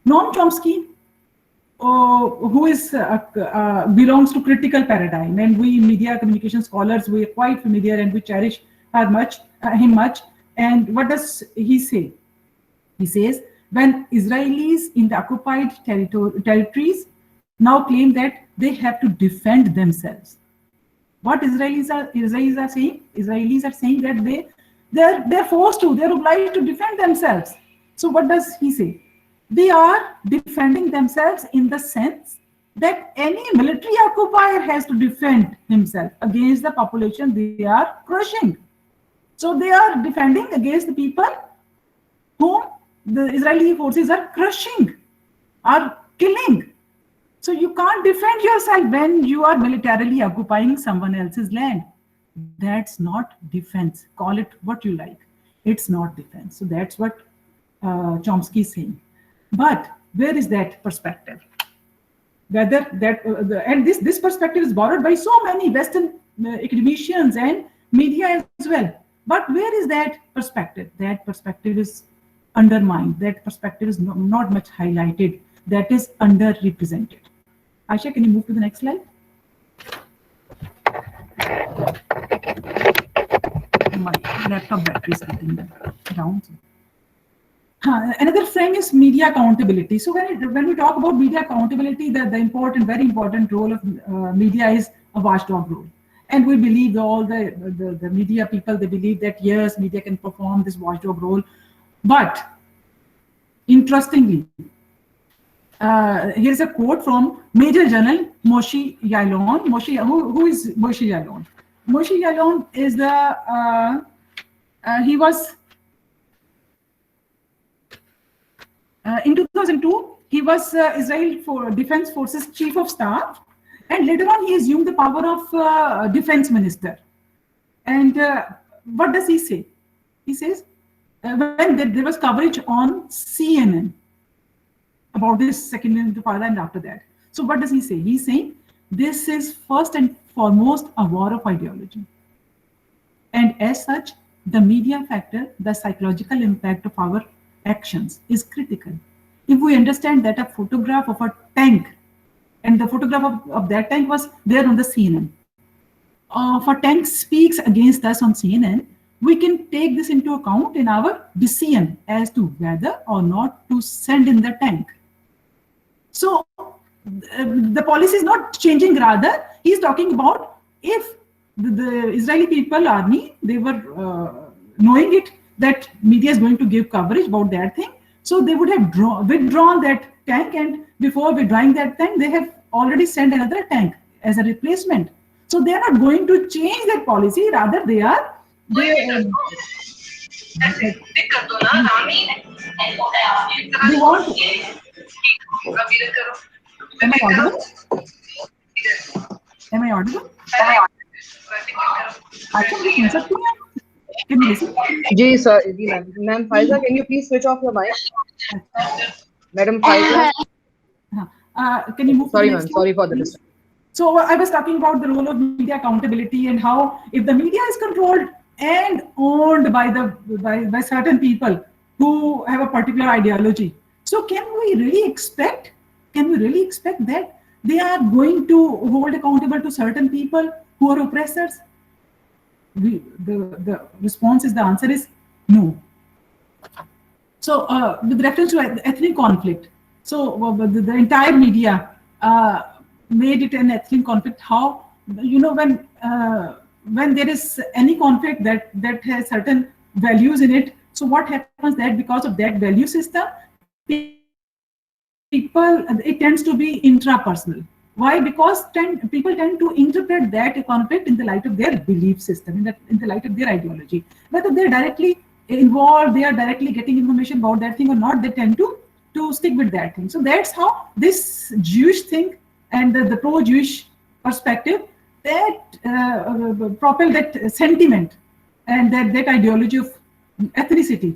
Noam Chomsky, who is belongs to critical paradigm, and we media communication scholars, we are quite familiar and we cherish him much. And what does he say? He says, when Israelis in the occupied territories now claim that they have to defend themselves. What Israelis are saying? Israelis are saying that they're forced to, they're obliged to defend themselves. So what does he say? They are defending themselves in the sense that any military occupier has to defend himself against the population they are crushing. So they are defending against the people whom the Israeli forces are crushing, are killing. So you can't defend yourself when you are militarily occupying someone else's land. That's not defense. Call it what you like. It's not defense. So that's what Chomsky is saying. But where is that perspective? Whether that and this perspective is borrowed by so many Western academicians and media as well. But where is that perspective? That perspective is undermined. That perspective is not much highlighted. That is underrepresented. Aisha, can you move to the next slide? My laptop battery is getting down. Another frame is media accountability. So when we talk about media accountability, the very important role of media is a watchdog role. And we believe all the media people, they believe that yes, media can perform this watchdog role. But interestingly, here's a quote from Major General Moshe Yaalon. Who is Moshe Yaalon? Moshe Yaalon is he was in 2002. He was Israel Defense Forces Chief of Staff, and later on he assumed the power of Defense Minister. And what does he say? He says when there was coverage on CNN about this Second Intifada and after that. So what does he say? He's saying this is first and foremost a war of ideology. And as such, the media factor, the psychological impact of our actions is critical. If we understand that a photograph of a tank, and the photograph of that tank was there on the CNN. If a tank speaks against us on CNN, we can take this into account in our decision as to whether or not to send in the tank. So the policy is not changing, rather he's talking about if the Israeli people, army, they were knowing it that media is going to give coverage about that thing, so they would have withdrawn that tank, and before withdrawing that tank they have already sent another tank as a replacement. So they are not going to change their policy, rather they are they want. Am I audible? Am I audible? Can you listen? Ji sir, ji ma'am. Ma'am Faiza, can you please switch off your mic? Madam Faiza. Can you move? Sorry, to the ma'am. next Sorry one, for the please? disturbance. So I was talking about the role of media accountability and how if the media is controlled and owned by by certain people who have a particular ideology, so can we really expect that they are going to hold accountable to certain people who are oppressors? The response is, the answer is no. So with reference to ethnic conflict, so the entire media made it an ethnic conflict. How, when there is any conflict that has certain values in it, so what happens that because of that value system, it tends to be intrapersonal. Why? Because people tend to interpret that conflict in the light of their belief system, in the light of their ideology. Whether they're directly involved, they are directly getting information about that thing or not, they tend to stick with that thing. So that's how this Jewish thing and the pro-Jewish perspective that propel that sentiment and that ideology of ethnicity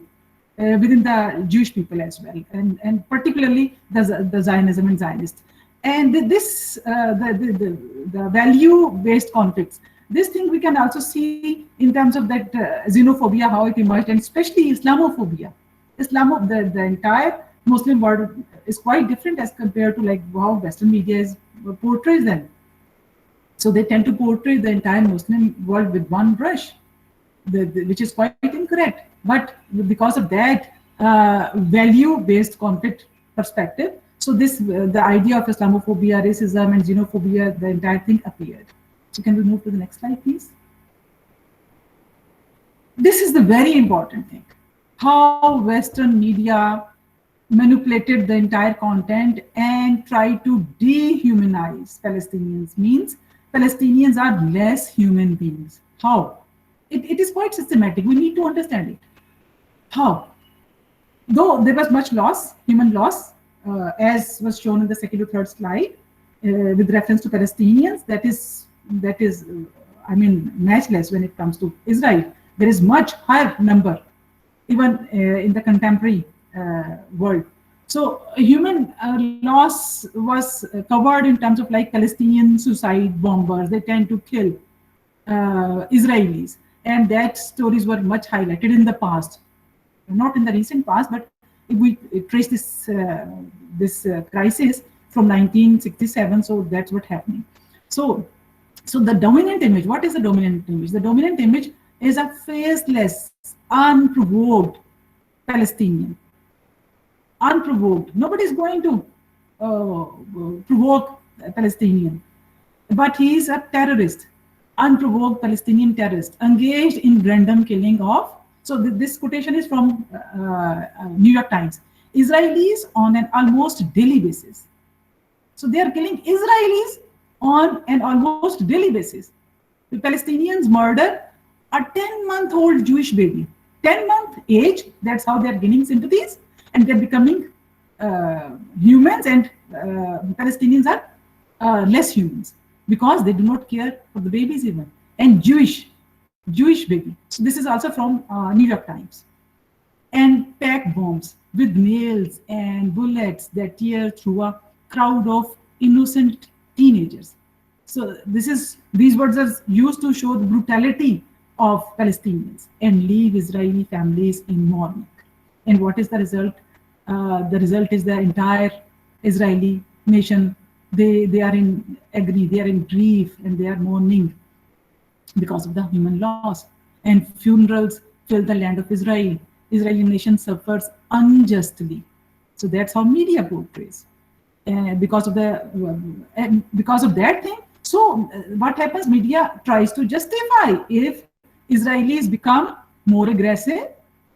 within the Jewish people as well, and particularly the Zionism and Zionists. And this the value-based conflicts. This thing we can also see in terms of that xenophobia, how it emerged, and especially Islamophobia. The entire Muslim world is quite different as compared to like how Western media portrays them. So they tend to portray the entire Muslim world with one brush, which is quite incorrect. But because of that value-based conflict perspective, so this the idea of Islamophobia, racism, and xenophobia, the entire thing appeared. So can we move to the next slide, please? This is the very important thing: how Western media manipulated the entire content and tried to dehumanize Palestinians. Means Palestinians are less human beings. How? It is quite systematic. We need to understand it. How? Though there was much loss, human loss, as was shown in the second or third slide, with reference to Palestinians, that is, I mean, matchless when it comes to Israel. There is much higher number, even in the contemporary world. So human loss was covered in terms of like Palestinian suicide bombers. They tend to kill Israelis, and that stories were much highlighted in the past, not in the recent past, but if we trace this crisis from 1967, so that's what's happening. So the dominant image, what is the dominant image? The dominant image is a faceless, unprovoked Palestinian. Unprovoked. Nobody is going to provoke a Palestinian, but he is a terrorist, unprovoked Palestinian terrorist, engaged in random killing of. So this quotation is from New York Times. Israelis on an almost daily basis. So they are killing Israelis on an almost daily basis. The Palestinians murder a 10-month-old Jewish baby. 10-month age, that's how they're gaining sympathies, and they're becoming humans, and Palestinians are less humans because they do not care for the babies even. And Jewish baby. So this is also from New York Times. And pack bombs with nails and bullets that tear through a crowd of innocent teenagers. So these words are used to show the brutality of Palestinians and leave Israeli families in mourning. And what is the result? The result is the entire Israeli nation. They are in agony, they are in grief, and they are mourning because of the human loss. And funerals fill the land of Israel. Israeli nation suffers unjustly. So that's how media portrays. Because of that thing. So what happens? Media tries to justify if Israelis become more aggressive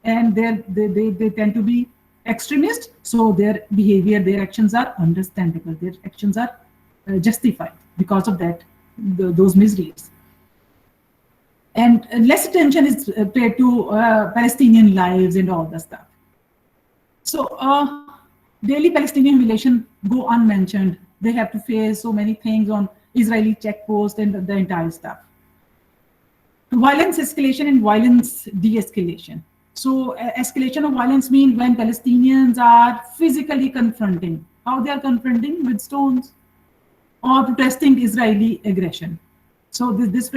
and they tend to be extremist. So their behavior, their actions are understandable. Their actions are justified. because of that, those miseries. And less attention is paid to Palestinian lives and all the stuff. So daily Palestinian humiliation go unmentioned. They have to face so many things on Israeli checkpost and the entire stuff. Violence escalation and violence de-escalation. So escalation of violence means when Palestinians are physically confronting. How they are confronting? With stones or protesting Israeli aggression. So this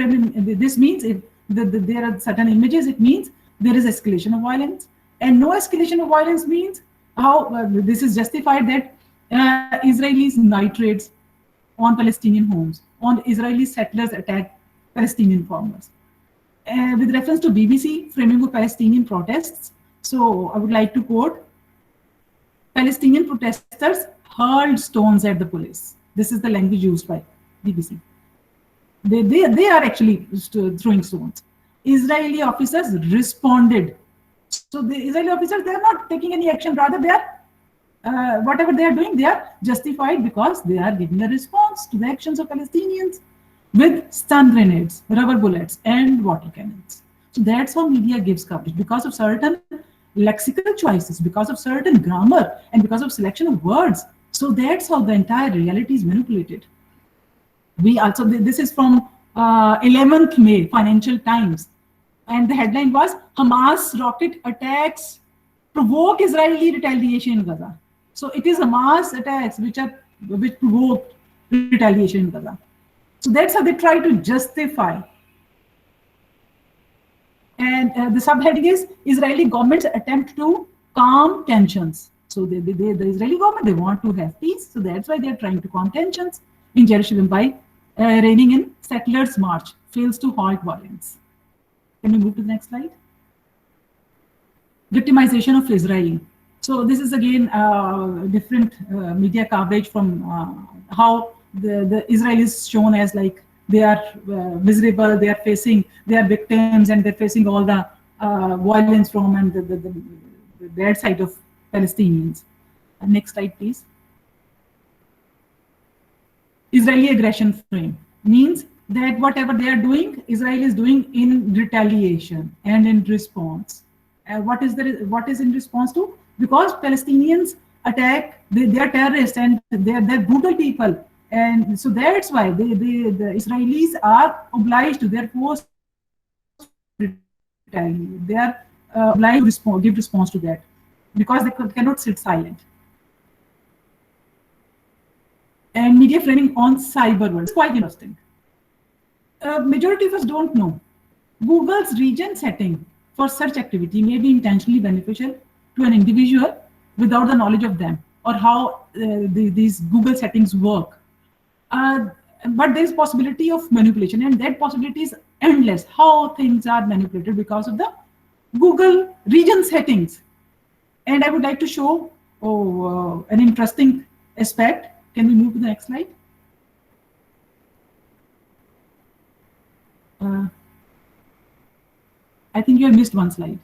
means if there are certain images, it means there is escalation of violence. And no escalation of violence means how this is justified that Israelis nitrates on Palestinian homes, on Israeli settlers attack Palestinian farmers. With reference to BBC framing of Palestinian protests, so I would like to quote, Palestinian protesters hurled stones at the police. This is the language used by BBC. They are actually throwing stones. Israeli officers responded. So the Israeli officers, they are not taking any action, rather they are, whatever they are doing, they are justified because they are giving a response to the actions of Palestinians with stun grenades, rubber bullets, and water cannons. So that's how media gives coverage, because of certain lexical choices, because of certain grammar, and because of selection of words. So that's how the entire reality is manipulated. We also, this is from 11th May, Financial Times. And the headline was, Hamas rocket attacks provoke Israeli retaliation in Gaza. So it is Hamas attacks which provoked retaliation in Gaza. So that's how they try to justify. And the subheading is Israeli government's attempt to calm tensions. So the Israeli government, they want to have peace. So that's why they're trying to calm tensions in Jerusalem by reining in settlers' march, fails to halt violence. Can we move to the next slide? Victimization of Israel. So this is again different media coverage from how the Israel is shown as like they are miserable, they are victims, and they're facing all the violence from and the bad side of Palestinians. Next slide, please. Israeli aggression frame means that whatever they are doing, Israel is doing in retaliation and in response. What is in response to? Because Palestinians attack, they are terrorists and they're brutal people, and so that's why the Israelis are obliged to, they're forced to retaliate. They are obliged to give response to that because they cannot sit silent. And media framing on cyber world is quite interesting. Majority of us don't know. Google's region setting for search activity may be intentionally beneficial to an individual without the knowledge of them or how these Google settings work. But there is possibility of manipulation, and that possibility is endless. How things are manipulated because of the Google region settings. And I would like to show an interesting aspect. Can we move to the next slide? I think you have missed one slide.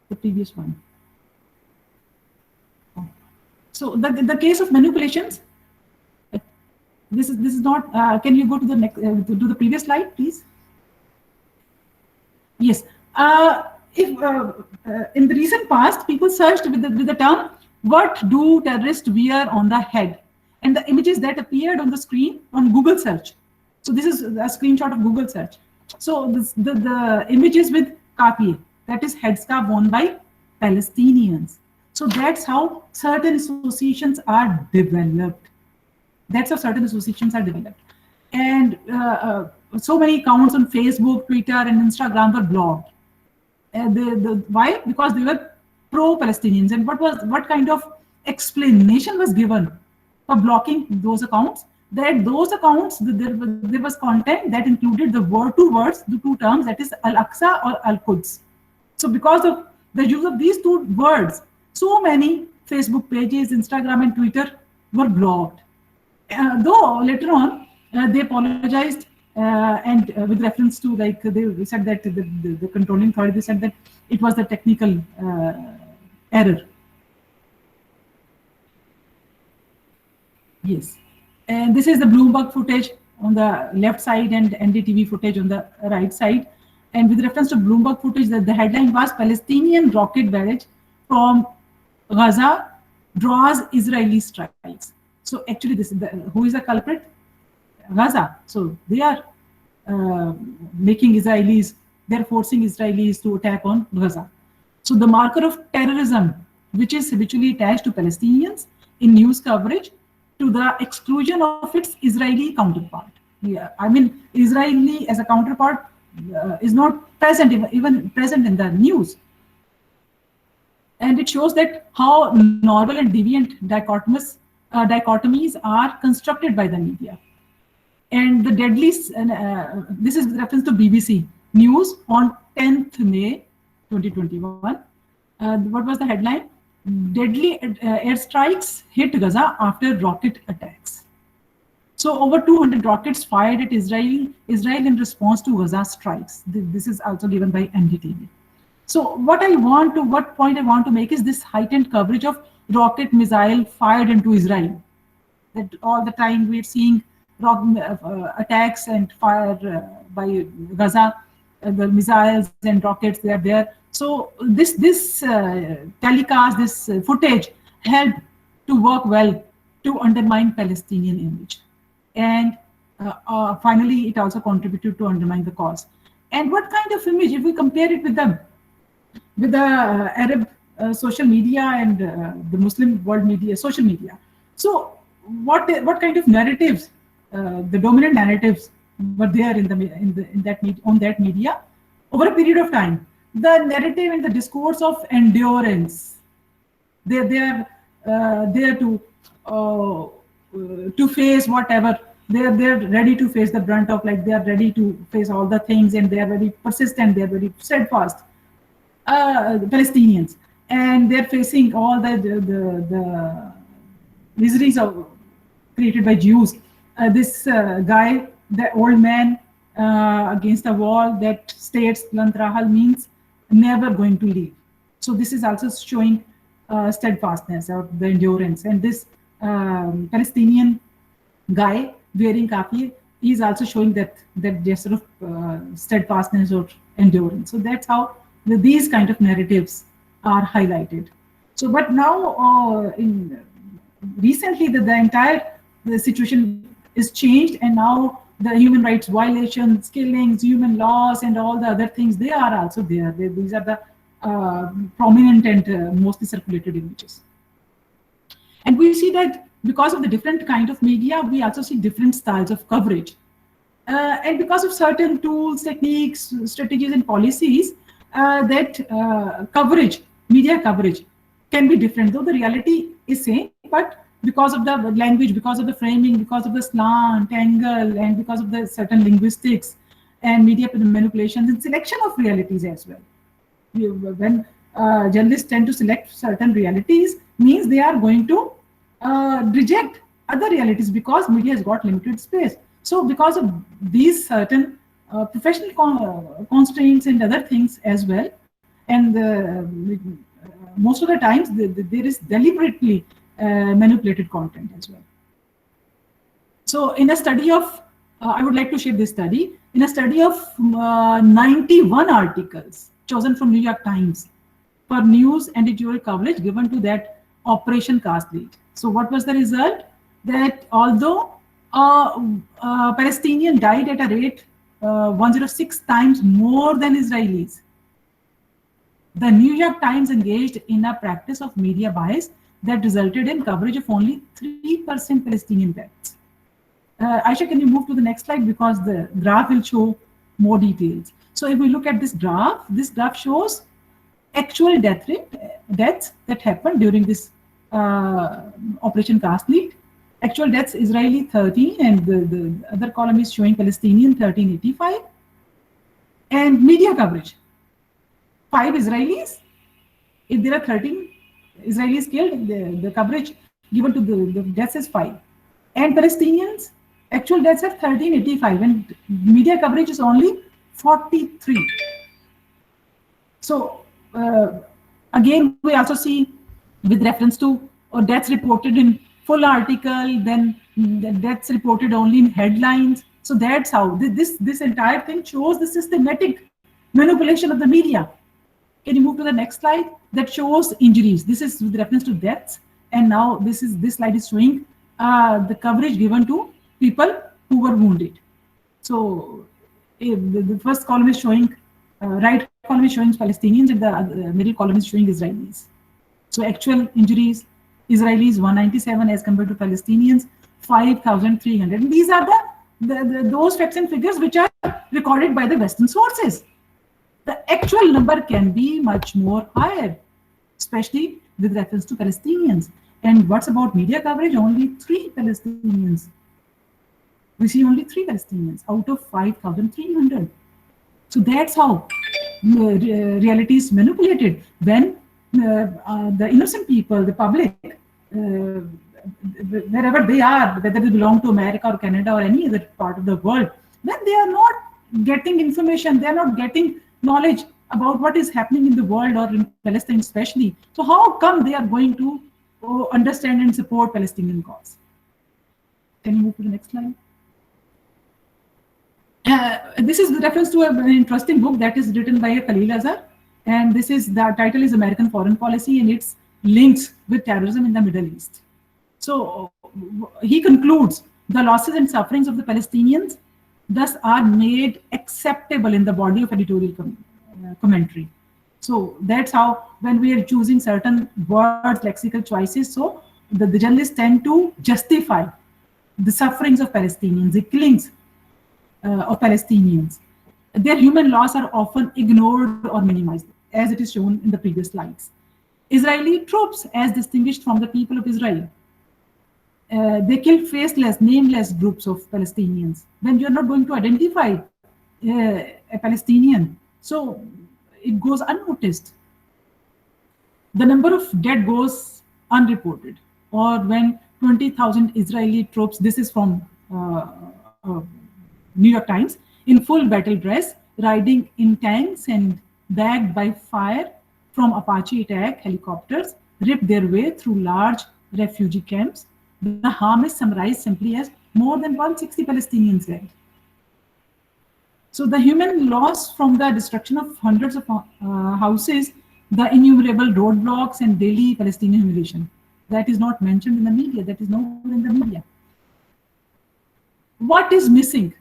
The previous one. So the case of manipulations. This is not. Can you go to the next to the previous slide, please? Yes. If in the recent past, people searched with the term, "What do terrorists wear on the head?" and the images that appeared on the screen on Google search. So this is a screenshot of Google search. So the images with kafiye, that is headscarf worn by Palestinians. So that's how certain associations are developed. That's how certain associations are developed. And so many accounts on Facebook, Twitter, and Instagram were blocked. Why? Because they were pro-Palestinians. And what kind of explanation was given for blocking those accounts? That those accounts, there was content that included the two terms, that is Al-Aqsa or Al-Quds. So because of the use of these two words, so many Facebook pages, Instagram and Twitter were blocked. Though later on, they apologized and with reference to, like, they said that the controlling authority said that it was the technical error. Yes. And this is the Bloomberg footage on the left side and NDTV footage on the right side. And with reference to Bloomberg footage, the headline was Palestinian rocket barrage from Gaza draws Israeli strikes. So actually, this is who is the culprit? Gaza. So they are making Israelis, they're forcing Israelis to attack on Gaza. So the marker of terrorism, which is habitually attached to Palestinians in news coverage, to the exclusion of its Israeli counterpart. Yeah, I mean, Israeli as a counterpart is not present, even present in the news. And it shows that how normal and deviant dichotomies are constructed by the media. And the deadly, this is with reference to BBC News on 10th May 2021. What was the headline? Deadly airstrikes hit Gaza after rocket attacks. So over 200 rockets fired at Israel in response to Gaza strikes. This is also given by NDTV. So what point I want to make is this heightened coverage of rocket missile fired into Israel. That all the time we're seeing attacks and fire by Gaza, the missiles and rockets, they are there. So this telecast, this footage helped to work well to undermine Palestinian image. And finally, it also contributed to undermine the cause. And what kind of image, if we compare it with the Arab social media and the Muslim world media, social media. So what kind of narratives, the dominant narratives were there on that media over a period of time? The narrative and the discourse of endurance. They are there to face whatever. They're ready to face the brunt of, like, they are ready to face all the things, and they are very persistent. They are very steadfast. The Palestinians, and they're facing all the miseries created by Jews. This guy, the old man against a wall that states Lantrahal means never going to leave. So this is also showing steadfastness or the endurance. And this Palestinian guy wearing khaki is also showing that just sort of steadfastness or endurance. So that's how these kind of narratives are highlighted. So, but now recently the entire situation is changed, and now the human rights violations, killings, human loss, and all the other things, they are also there. These are the prominent and mostly circulated images. And we see that because of the different kind of media, we also see different styles of coverage. And because of certain tools, techniques, strategies, and policies, that media coverage can be different, though the reality is same, but because of the language, because of the framing, because of the slant, angle, and because of the certain linguistics and media manipulations and selection of realities as well. When journalists tend to select certain realities, means they are going to reject other realities because media has got limited space. So because of these certain professional constraints and other things as well, and most of the times there is deliberately manipulated content as well. So in a study of, I would like to share this study, in a study of 91 articles chosen from New York Times for news and editorial coverage given to that Operation Cast Lead. So what was the result? That although Palestinian died at a rate 106 times more than Israelis, the New York Times engaged in a practice of media bias that resulted in coverage of only 3% Palestinian deaths. Aisha, can you move to the next slide, because the graph will show more details. So if we look at this graph shows actual deaths that happened during this Operation Cast Lead. Actual deaths, Israeli 13, and the other column is showing Palestinian 1385. And media coverage, 5 Israelis. If there are 13 Israelis killed, the coverage given to the deaths is 5. And Palestinians, actual deaths are 1385, and media coverage is only 43. So again, we also see with reference to deaths reported in full article, then That's reported only in headlines. So that's how this entire thing shows the systematic manipulation of the media. Can you move to the next slide? That shows injuries. This is with reference to deaths, and now this slide is showing the coverage given to people who were wounded. So the first column is showing right column is showing Palestinians, and the middle column is showing Israelis. So actual injuries, Israelis 197 as compared to Palestinians 5,300. And these are those facts and figures which are recorded by the Western sources. The actual number can be much more higher, especially with reference to Palestinians. And what's about media coverage? Only 3 Palestinians. We see only 3 Palestinians out of 5,300. So that's how reality is manipulated. When the innocent people, the public, wherever they are, whether they belong to America or Canada or any other part of the world, then they are not getting information, they are not getting knowledge about what is happening in the world or in Palestine especially. So how come they are going to understand and support Palestinian cause? Can you move to the next slide? This is with reference to an interesting book that is written by Khalil Azhar, and the title is American Foreign Policy and its links with terrorism in the Middle East. So he concludes the losses and sufferings of the Palestinians thus are made acceptable in the body of editorial commentary. So that's how, when we are choosing certain words, lexical choices, so the journalists tend to justify the sufferings of Palestinians, the killings of Palestinians. Their human loss are often ignored or minimized, as it is shown in the previous slides. Israeli troops, as distinguished from the people of Israel, they kill faceless, nameless groups of Palestinians. When you're not going to identify a Palestinian, so it goes unnoticed. The number of dead goes unreported. Or when 20,000 Israeli troops, this is from New York Times, in full battle dress, riding in tanks and bagged by fire from Apache attack helicopters, rip their way through large refugee camps. The harm is summarized simply as more than 160 Palestinians dead. So the human loss from the destruction of hundreds of houses, the innumerable roadblocks and daily Palestinian humiliation, that is not mentioned in the media, that is nowhere in the media. What is missing?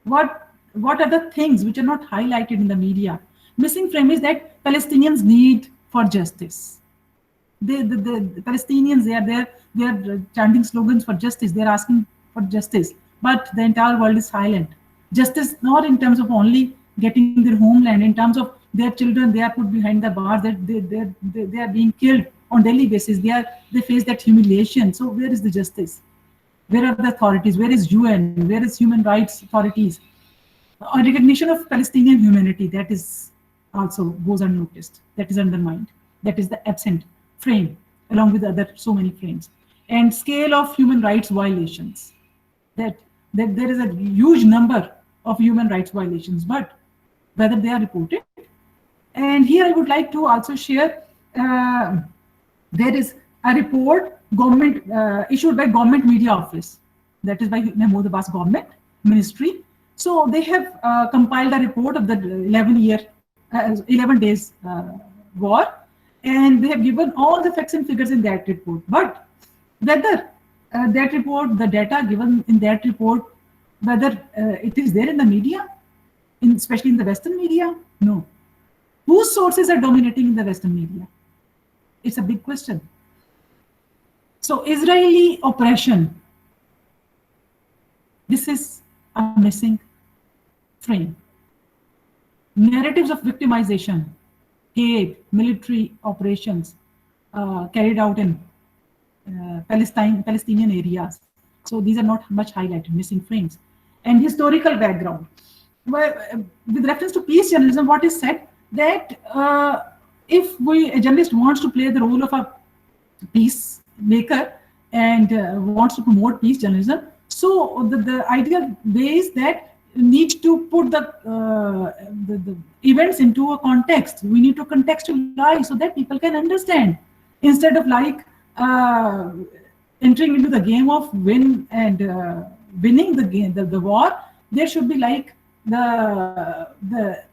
What are the things which are not highlighted in the media? Missing frame is that Palestinians need for justice. The Palestinians, they are chanting slogans for justice, they are asking for justice, but the entire world is silent. Justice not in terms of only getting their homeland, in terms of their children, they are put behind the bars, they are being killed on daily basis, they face that humiliation. So where is the justice? Where are the authorities? Where is UN? Where is human rights authorities? A recognition of Palestinian humanity, that is also goes unnoticed, that is undermined, that is the absent frame, along with other so many frames. And scale of human rights violations, that there is a huge number of human rights violations, but whether they are reported. And here I would like to also share, there is a report government issued by Government Media Office, that is by Mahmoud Abbas government ministry. So they have compiled a report of the 11 days war, and they have given all the facts and figures in that report. But whether that report, the data given in that report, whether it is there in the media, especially in the Western media, no. Whose sources are dominating in the Western media? It's a big question. So Israeli oppression, this is a missing frame. Narratives of victimization, hate, military operations carried out in Palestinian areas. So these are not much highlighted, missing frames. And historical background. Well, with reference to peace journalism, what is said that if a journalist wants to play the role of a peacemaker and wants to promote peace journalism, so the ideal way is that needs to put the events into a context. We need to contextualize so that people can understand, instead of like entering into the game of win and winning the game, the war, there should be like the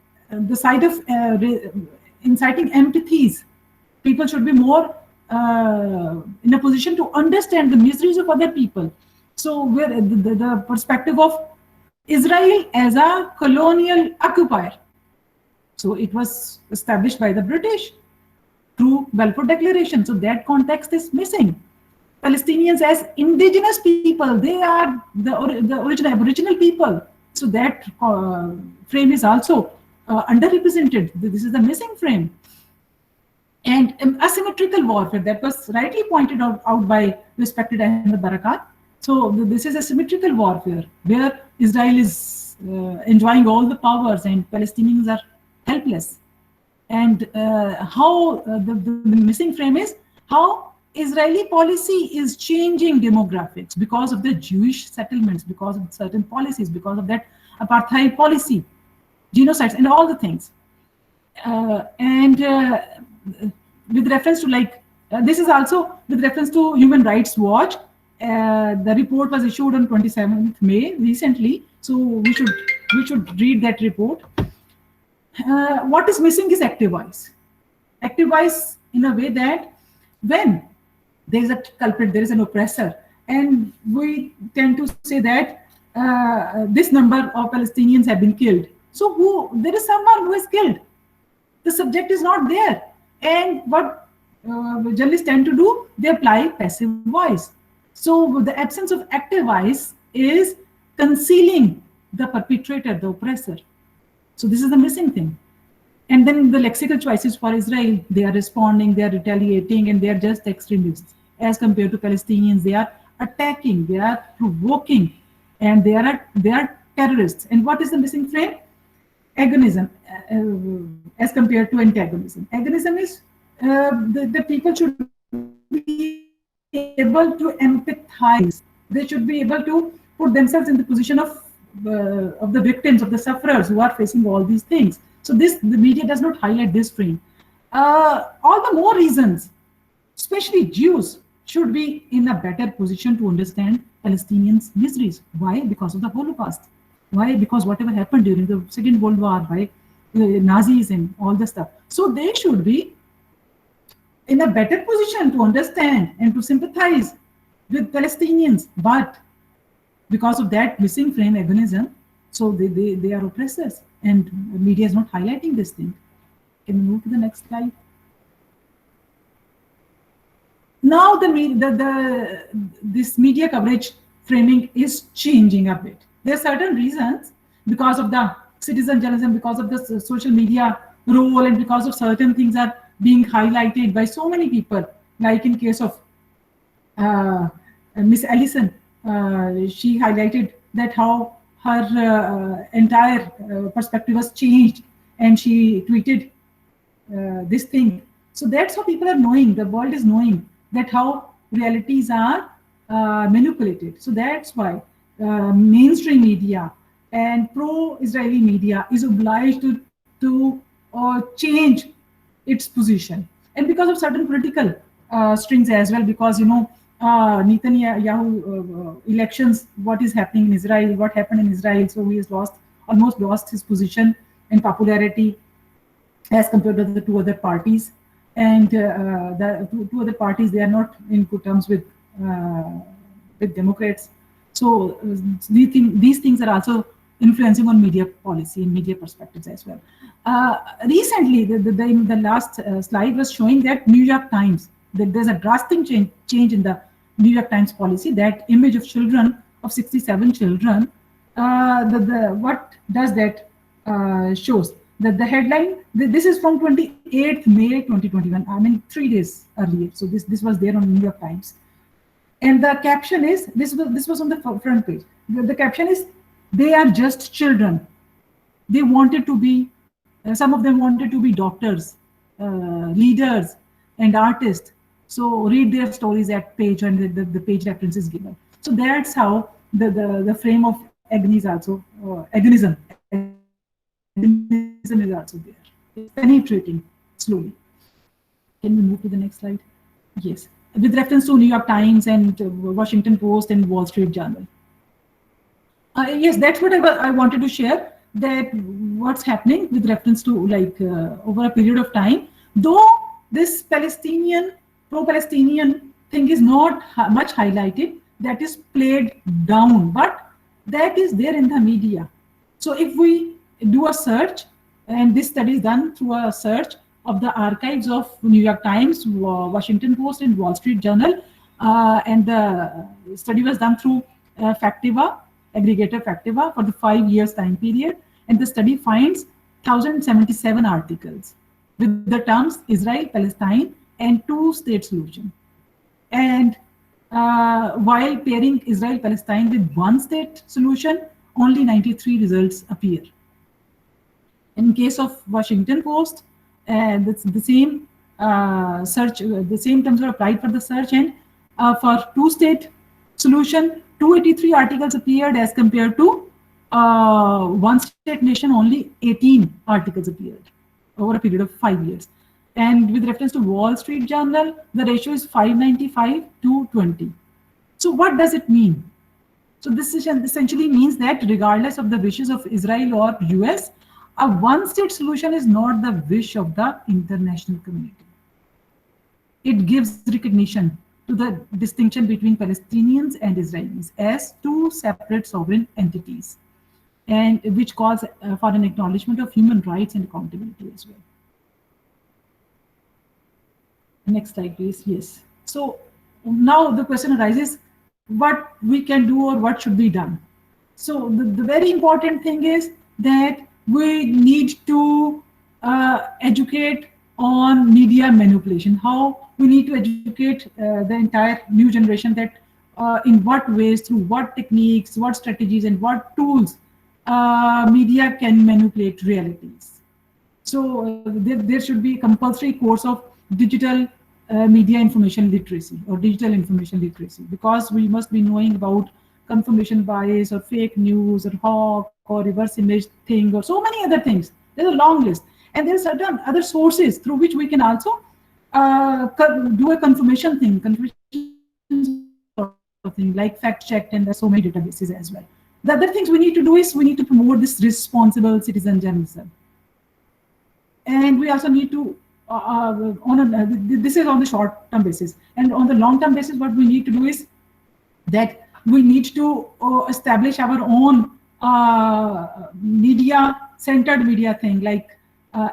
side of inciting empathies. People should be more in a position to understand the miseries of other people. So where the perspective of Israel as a colonial occupier. So it was established by the British through Balfour Declaration. So that context is missing. Palestinians as indigenous people, they are the original Aboriginal people. So that frame is also underrepresented. This is the missing frame. And asymmetrical warfare, that was rightly pointed out by respected Ahmed Barakat. So this is a symmetrical warfare where Israel is enjoying all the powers and Palestinians are helpless. And how the missing frame is how Israeli policy is changing demographics because of the Jewish settlements, because of certain policies, because of that apartheid policy, genocides, and all the things. With reference to this is also with reference to Human Rights Watch. The report was issued on 27th May recently, so we should read that report. What is missing is active voice. Active voice in a way that when there is a culprit, there is an oppressor, and we tend to say that this number of Palestinians have been killed. So there is someone who is killed. The subject is not there. And what journalists tend to do, they apply passive voice. So the absence of active voice is concealing the perpetrator, the oppressor. So this is the missing thing. And then the lexical choices for Israel, they are responding, they are retaliating, and they are just extremists. As compared to Palestinians, they are attacking, they are provoking, and they are terrorists. And what is the missing frame? Agonism, as compared to antagonism. Agonism is the people should be able to empathize. They should be able to put themselves in the position of the victims, of the sufferers who are facing all these things. So the media does not highlight this frame. All the more reasons, especially Jews, should be in a better position to understand Palestinians' miseries. Why? Because of the Holocaust. Why? Because whatever happened during the Second World War by Nazis and all the stuff. So they should be in a better position to understand and to sympathize with Palestinians. But because of that missing frame, agonism, so they are oppressors, and media is not highlighting this thing. Can we move to the next slide? Now this media coverage framing is changing a bit. There are certain reasons, because of the citizen journalism, because of the social media role, and because of certain things are being highlighted by so many people, like in case of Miss Ellison. She highlighted that how her entire perspective was changed, and she tweeted this thing. So that's how people are knowing, the world is knowing that how realities are manipulated. So that's why mainstream media and pro-Israeli media is obliged to change its position. And because of certain political strings as well, because Netanyahu elections, what is happening in Israel, what happened in Israel, so he has almost lost his position and popularity as compared to the two other parties. And the two other parties, they are not in good terms with Democrats. So these things are also influencing on media policy and media perspectives as well. Recently, the last slide was showing that New York Times, that there's a drastic change in the New York Times policy. That image of children, of 67 children, what does that shows? That the headline, this is from 28th May 2021, I mean 3 days earlier. So this was there on New York Times. And the caption is, this was on the front page. The caption is, they are just children. They wanted to be, some of them wanted to be doctors, leaders, and artists. So read their stories at page, and the page reference is given. So that's how the frame of agony is also, agonism is also there. It's penetrating slowly. Can we move to the next slide? Yes. with reference to New York Times and Washington Post and Wall Street Journal. Yes, that's what I wanted to share, that what's happening with reference to like over a period of time, though this pro-Palestinian thing is not much highlighted, that is played down, but that is there in the media. So if we do a search, and this study is done through a search of the archives of New York Times, Washington Post and Wall Street Journal, and the study was done through Factiva, aggregator Factiva, for the 5 years time period, and the study finds 1077 articles with the terms Israel, Palestine and two-state solution. And while pairing Israel, Palestine with one-state solution, only 93 results appear. In case of Washington Post, that's the same search, the same terms are applied for the search, and for two-state solution, 283 articles appeared as compared to one-state nation, only 18 articles appeared over a period of 5 years. And with reference to Wall Street Journal, the ratio is 595 to 20. So what does it mean? So this essentially means that regardless of the wishes of Israel or US, a one-state solution is not the wish of the international community. It gives recognition to the distinction between Palestinians and Israelis as two separate sovereign entities, and which calls for an acknowledgement of human rights and accountability as well. Next slide, please. Yes. So now the question arises, what we can do or what should be done? So the very important thing is that we need to educate on media manipulation, how we need to educate the entire new generation that in what ways, through what techniques, what strategies and what tools media can manipulate realities. So there should be a compulsory course of digital media information literacy or digital information literacy, because we must be knowing about confirmation bias or fake news or hawk or reverse image thing or so many other things. There's a long list, and there's certain other sources through which we can also do a confirmation thing like fact check, and there's so many databases as well. The other things we need to do is we need to promote this responsible citizen journalism, and we also need to this is on the short-term basis, and on the long-term basis what we need to do is that we need to establish our own centered media thing, like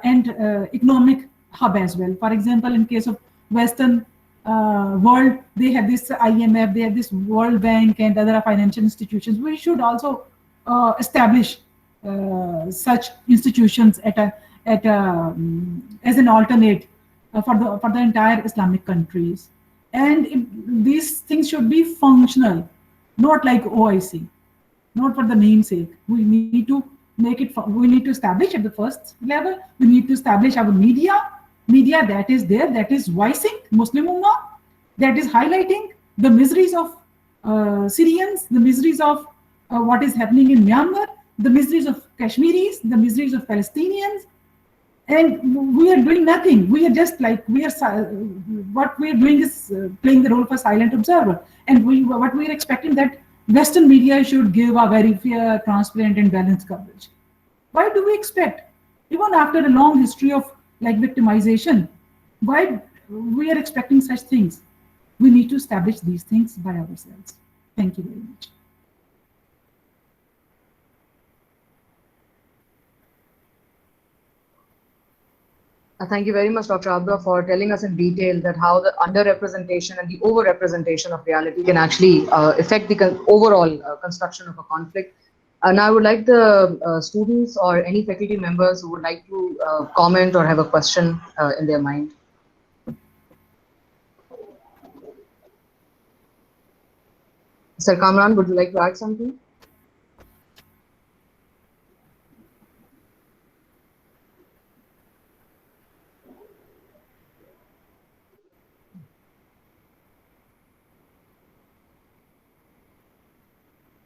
and economic hub as well. For example, in case of Western world, they have this IMF, they have this World Bank and other financial institutions. We should also establish such institutions as an alternate for the entire Islamic countries, and these things should be functional, not like OIC, not for the namesake. We need to make it. We need to establish at the first level. We need to establish our media that is there, that is voicing Muslim Ummah, that is highlighting the miseries of Syrians, the miseries of what is happening in Myanmar, the miseries of Kashmiris, the miseries of Palestinians. And we are doing nothing. We are just like, what we are doing is playing the role of a silent observer. And what we are expecting that Western media should give a very fair, transparent and balanced coverage. Why do we expect, even after a long history of like victimization, why we are expecting such things? We need to establish these things by ourselves. Thank you very much. Thank you very much, Dr. Abida, for telling us in detail that how the underrepresentation and the overrepresentation of reality can actually affect the overall construction of a conflict. And I would like the students or any faculty members who would like to comment or have a question in their mind. Sir Kamran, would you like to add something?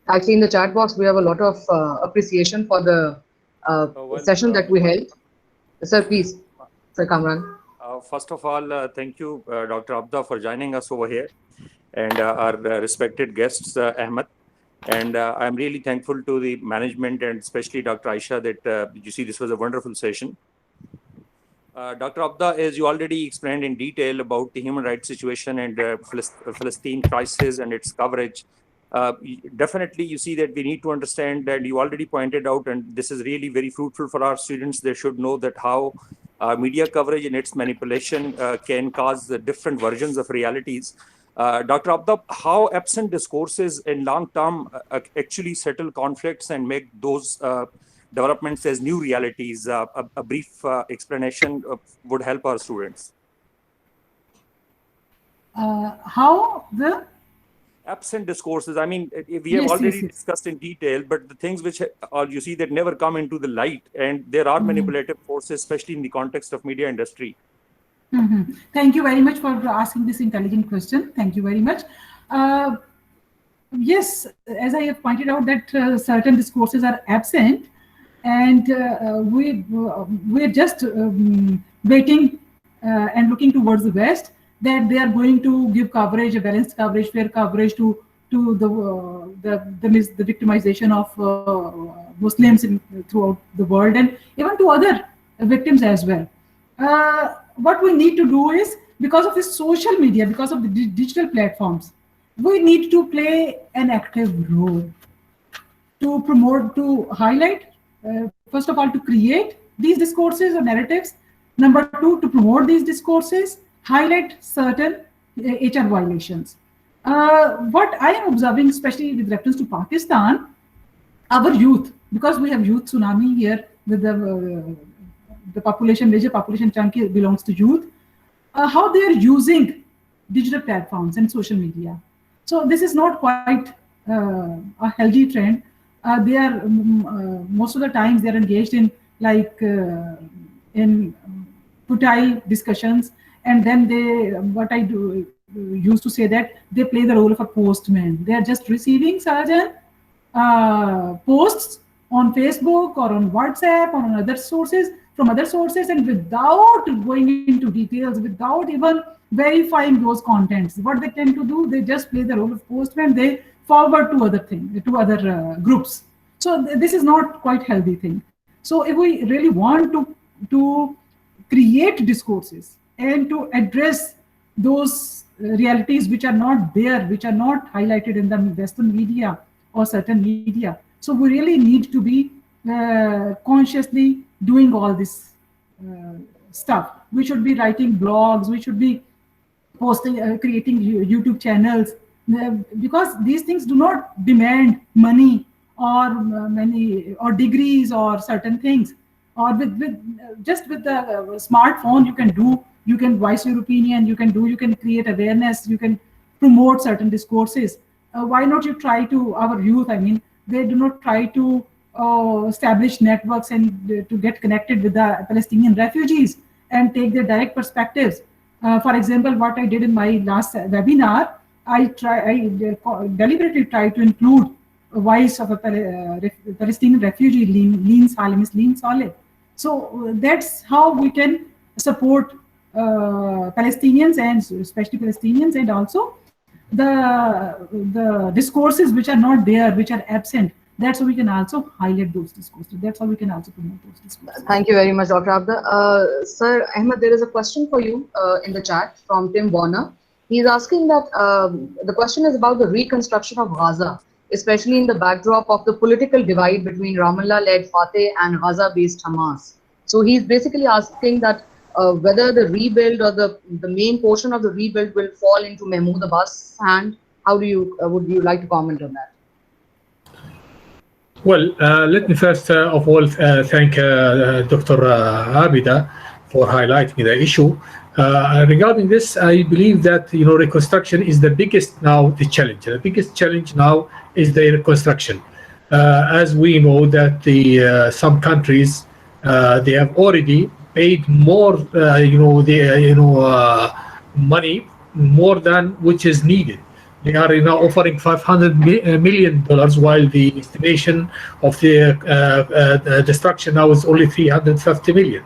Actually, in the chat box, we have a lot of appreciation for the session that we held. Sir, please, Sir Kamran. First of all, thank you, Dr. Abida, for joining us over here, and our respected guests, Ahmed. And I'm really thankful to the management and especially Dr. Aisha that you see this was a wonderful session. Dr. Abida, as you already explained in detail about the human rights situation and Palestine crisis and its coverage, definitely you see that we need to understand that you already pointed out, and this is really very fruitful for our students. They should know that how media coverage and its manipulation can cause different versions of realities. Dr. Abida, how absent discourses in long term actually settle conflicts and make those developments as new realities? A brief explanation would help our students. How the absent discourses, I mean, we have already discussed in detail, but the things which you see that never come into the light, and there are manipulative forces, especially in the context of media industry. Thank you very much for asking this intelligent question. Thank you very much. Yes, as I have pointed out that certain discourses are absent, and we're just waiting and looking towards the West, that they are going to give coverage, a balanced coverage, fair coverage to the victimization of Muslims throughout the world, and even to other victims as well. What we need to do is, because of the social media, because of the digital platforms, we need to play an active role to promote, to highlight, first of all, to create these discourses or narratives. Number two, to promote these discourses, highlight certain HR violations. What I am observing, especially with reference to Pakistan, our youth, because we have youth tsunami here, with the population, major population chunk belongs to youth, how they are using digital platforms and social media. So this is not quite a healthy trend. They are most of the times they are engaged in in futile discussions, and then they, what I used to say, that they play the role of a postman. They are just receiving certain posts on Facebook or on WhatsApp or on other sources, from other sources, and without going into details, without even verifying those contents, what they tend to do, they just play the role of postman. They forward to other things, to other groups. So this is not quite healthy thing. So if we really want to create discourses and to address those realities which are not there, which are not highlighted in the Western media or certain media, so we really need to be consciously doing all this stuff. We should be writing blogs, we should be posting, creating YouTube channels, because these things do not demand money or degrees or certain things. Or just with the smartphone, you can voice your opinion, you can create awareness, you can promote certain discourses. Why not you try to, our youth, I mean, they do not try to establish networks and to get connected with the Palestinian refugees and take their direct perspectives. For example, what I did in my last webinar, I deliberately tried to include a voice of a Palestinian refugee, Leen Saleh. So that's how we can support Palestinians, and especially Palestinians, and also the discourses which are not there, which are absent. That's how we can also highlight those discourses. That's how we can also promote those discourses. Thank you very much, Dr. Abida. Sir Ahmed, there is a question for you in the chat from Tim Warner. He's asking that the question is about the reconstruction of Gaza, especially in the backdrop of the political divide between Ramallah-led Fatah and Gaza-based Hamas. So he's basically asking that whether the rebuild or the main portion of the rebuild will fall into Mahmoud Abbas' hand. How do you would you like to comment on that? Well, let me first of all thank Dr. Abida for highlighting the issue. Regarding this, I believe that reconstruction is the biggest now the challenge. The biggest challenge now is the reconstruction. As we know that the some countries they have already paid more money more than which is needed. They are now offering $500 million, while the estimation of the destruction now is only 350 million.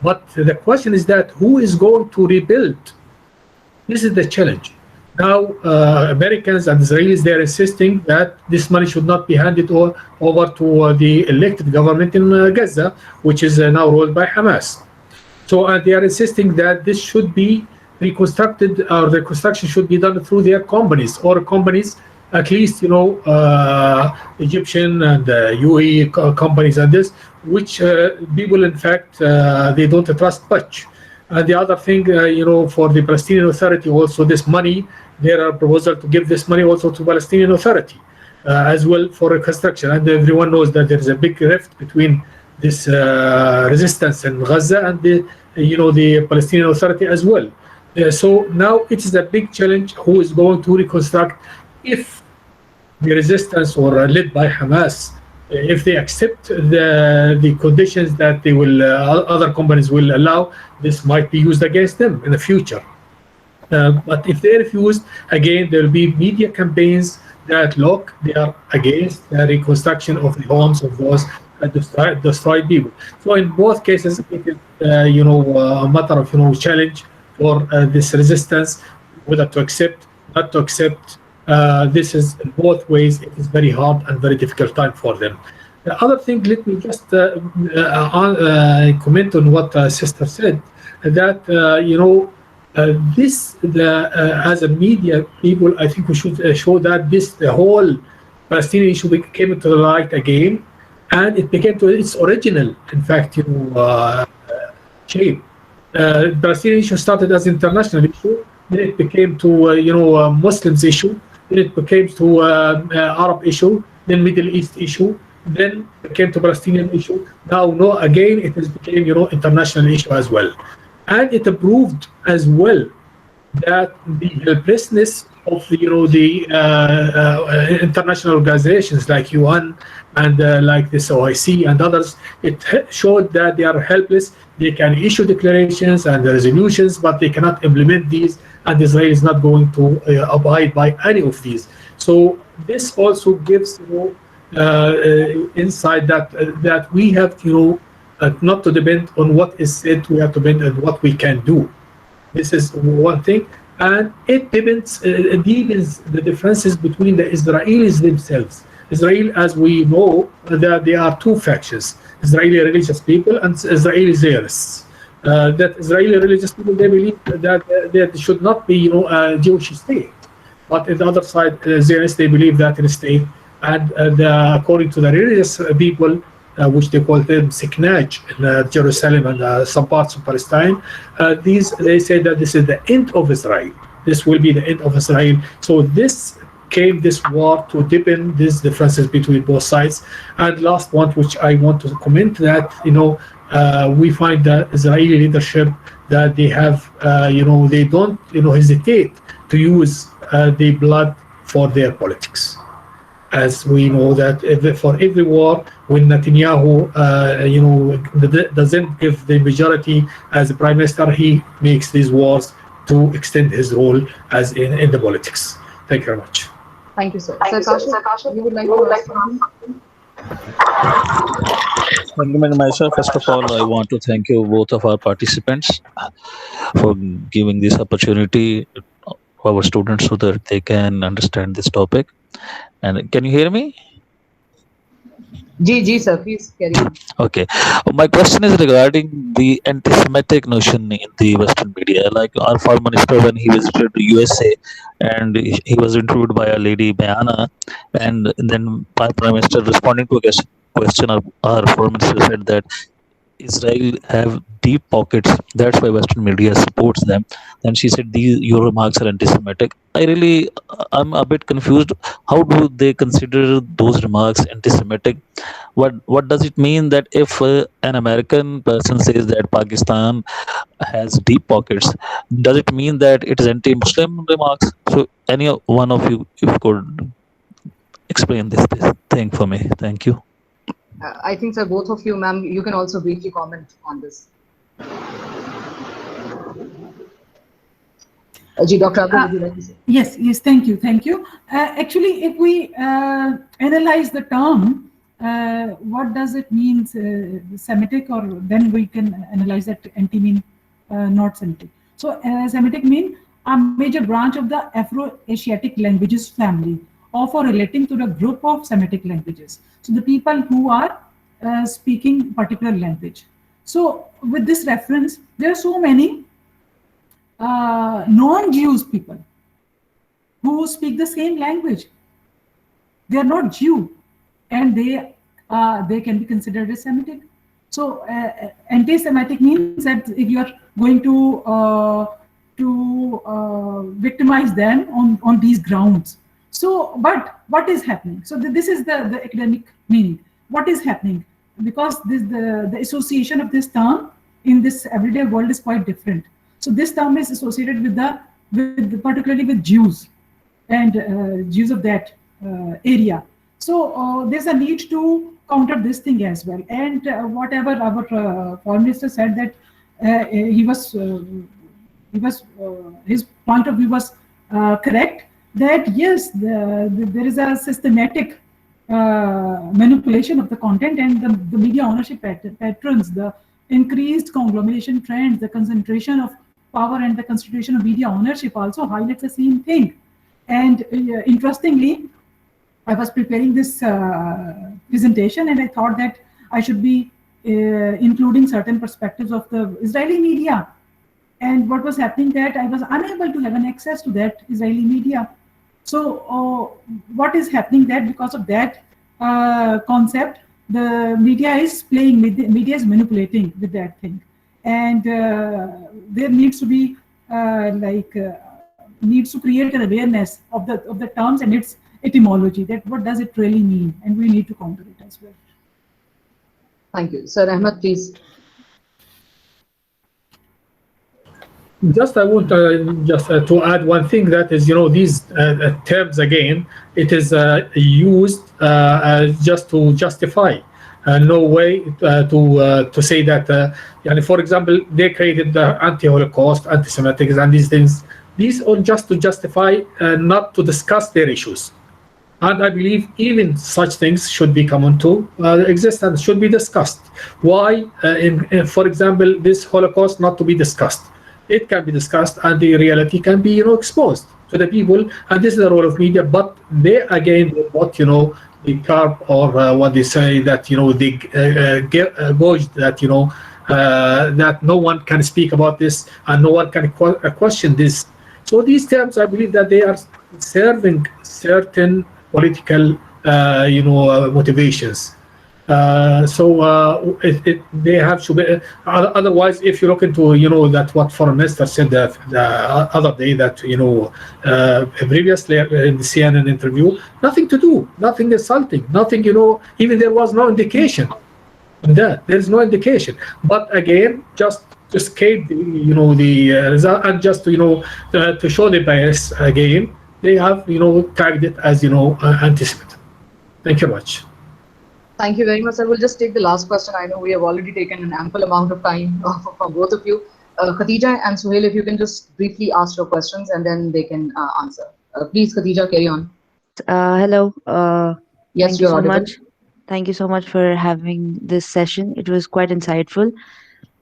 But the question is that who is going to rebuild? This is the challenge. Now, Americans and Israelis, they're insisting that this money should not be handed over to the elected government in Gaza, which is now ruled by Hamas. So they are insisting that this should be reconstructed, or the construction should be done through their companies, or companies, at least, Egyptian and UAE companies and this, which people, in fact, they don't trust much. And the other thing, for the Palestinian Authority, also this money, there are proposals to give this money also to Palestinian Authority as well for reconstruction. And everyone knows that there is a big rift between this resistance in Gaza and the Palestinian Authority as well. So now it is a big challenge who is going to reconstruct if the resistance or led by Hamas, if they accept the conditions that they will other companies will allow, this might be used against them in the future. But if they refuse, again, there will be media campaigns that look, they are against the reconstruction of the homes of those destroyed people. So in both cases, it is a matter of challenge for this resistance, whether to accept, not to accept. This is in both ways. It is very hard and very difficult time for them. The other thing, let me just comment on what Sister said, that as a media people, I think we should show that the whole Palestinian issue came to the light again, and it became to its original, in fact, shape. Palestinian issue started as international issue, then it became to Muslims issue, then it became to Arab issue, then Middle East issue, then became to Palestinian issue. Now, again, it has became international issue as well, and it proved as well that the helplessness of the international organizations like UN and like this OIC and others, it showed that they are helpless. They can issue declarations and resolutions, but they cannot implement these, and Israel is not going to abide by any of these. So this also gives insight that we have not to depend on what is said, we have to depend on what we can do. This is one thing, and it deepens the differences between the Israelis themselves. Israel, as we know, that there are two factions: Israeli religious people and Israeli Zionists. That Israeli religious people, they believe that there should not be a Jewish state, but on the other side, Zionists, they believe that in a state. And according to the religious people, which they call them Siknaj in Jerusalem and some parts of Palestine, they say that this is the end of Israel. This will be the end of Israel. So this war to deepen these differences between both sides. And last point, which I want to comment, that we find that Israeli leadership, that they have they don't hesitate to use the blood for their politics. As we know that for every war, when Netanyahu doesn't give the majority as a prime minister, he makes these wars to extend his role as in the politics. Thank you very much. Thank you, sir. Sir Kashif, you would like to ask something? Myself, first of all, I want to thank you, both of our participants, for giving this opportunity to our students so that they can understand this topic. And can you hear me? Ji, sir, please carry on. Okay. My question is regarding the anti-Semitic notion in the Western media. Like our foreign minister, when he visited the USA, and he was interviewed by a lady, Bayana, and then Prime Minister, responding to a question of our foreign minister, said that Israel have deep pockets. That's why Western media supports them. And she said, your remarks are anti-Semitic. I'm a bit confused. How do they consider those remarks anti-Semitic? What does it mean that if an American person says that Pakistan has deep pockets, does it mean that it is anti-Muslim remarks? So any one of you, if you could explain this thing for me. Thank you. I think, sir, both of you, ma'am, you can also briefly comment on this. Dr. Abdul, would you like to say? Yes, thank you. Actually, if we analyze the term, what does it mean, Semitic, or then we can analyze that anti-mean not Semitic. So, Semitic mean a major branch of the Afro-Asiatic languages family, of or relating to the group of Semitic languages. So, the people who are speaking particular language. So, with this reference, there are so many non-Jews people who speak the same language. They are not Jew, and they can be considered as Semitic. So anti-Semitic means that if you are going to victimize them on these grounds. So, but what is happening? So this is the academic meaning. What is happening? Because the association of this term in this everyday world is quite different. So this term is associated with particularly with Jews and Jews of that area. So there's a need to counter this thing as well. And whatever our foreign minister said that his point of view was correct. That yes, there is a systematic manipulation of the content and the media ownership patterns, the increased conglomeration trends, the concentration of power and the concentration of media ownership also highlights the same thing. And interestingly, I was preparing this presentation and I thought that I should be including certain perspectives of the Israeli media. And what was happening that I was unable to have an access to that Israeli media. So what is happening that because of that concept, the media is playing, media is manipulating with that thing. And there needs to be needs to create an awareness of the terms and its etymology, that what does it really mean, and we need to counter it as well. Thank you. Sir Ahmed, please. Just I want just to add one thing, that is, these terms again, it is used just to justify. No way to say that. For example, they created the anti-Holocaust, anti-Semitic, and these things. These are just to justify, not to discuss their issues. And I believe even such things should be come into existence, should be discussed. Why, for example, this Holocaust not to be discussed? It can be discussed, and the reality can be, exposed to the people. And this is the role of media. But they again, what the carp, or what they say, that they gauge that that no one can speak about this and no one can question this. So these terms, I believe that they are serving certain political motivations. They have to be. Otherwise, if you look into that what foreign minister said the other day, that previously in the CNN interview, nothing to do, nothing insulting, nothing, even there was no indication on that. There's no indication. But again, just to escape the result, and just to show the bias again, they have tagged it as anti-Semitic. Thank you much. Thank you very much. I will just take the last question. I know we have already taken an ample amount of time from both of you. Khadija and Suhail, if you can just briefly ask your questions and then they can answer. Please, Khadija, carry on. Hello. Yes, thank you so audible. much. Thank you so much for having this session. It was quite insightful.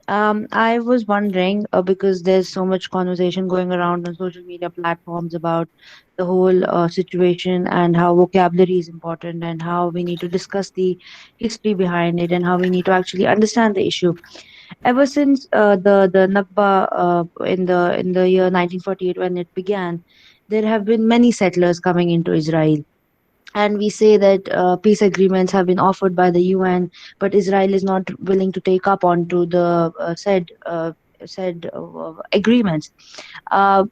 I was wondering, because there's so much conversation going around on social media platforms about the whole situation, and how vocabulary is important, and how we need to discuss the history behind it, and how we need to actually understand the issue. Ever since the Nakba in the year 1948, when it began, there have been many settlers coming into Israel, and we say that peace agreements have been offered by the UN, but Israel is not willing to take up onto the said agreements. Uh,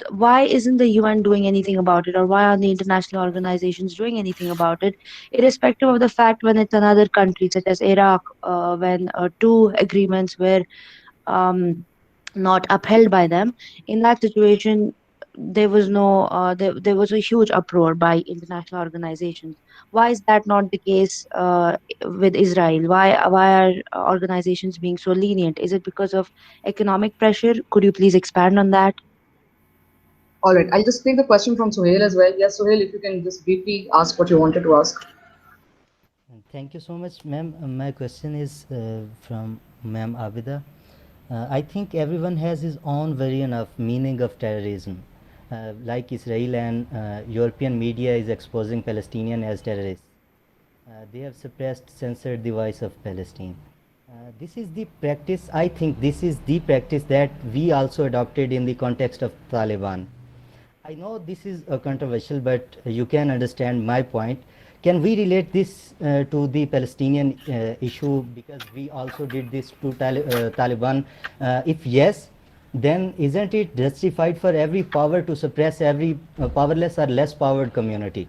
why isn't the UN doing anything about it, or why aren't the international organizations doing anything about it, irrespective of the fact when it's another country such as Iraq, when two agreements were um, not upheld by them? In that situation, there was no there was a huge uproar by international organizations. Why is that not the case with Israel? Why are organizations being so lenient? Is it because of economic pressure? Could you please expand on that? All right, I'll just take the question from Suhail as well. Yes, Suhail, if you can just briefly ask what you wanted to ask. Thank you so much, ma'am. My question is from ma'am Abida. I think everyone has his own version of meaning of terrorism. Like Israel and European media is exposing Palestinians as terrorists. They have suppressed, censored the voice of Palestine. This is the practice, I think this is the practice that we also adopted in the context of Taliban. I know this is controversial, but you can understand my point. Can we relate this to the Palestinian issue, because we also did this to Taliban? If yes, then isn't it justified for every power to suppress every powerless or less powered community?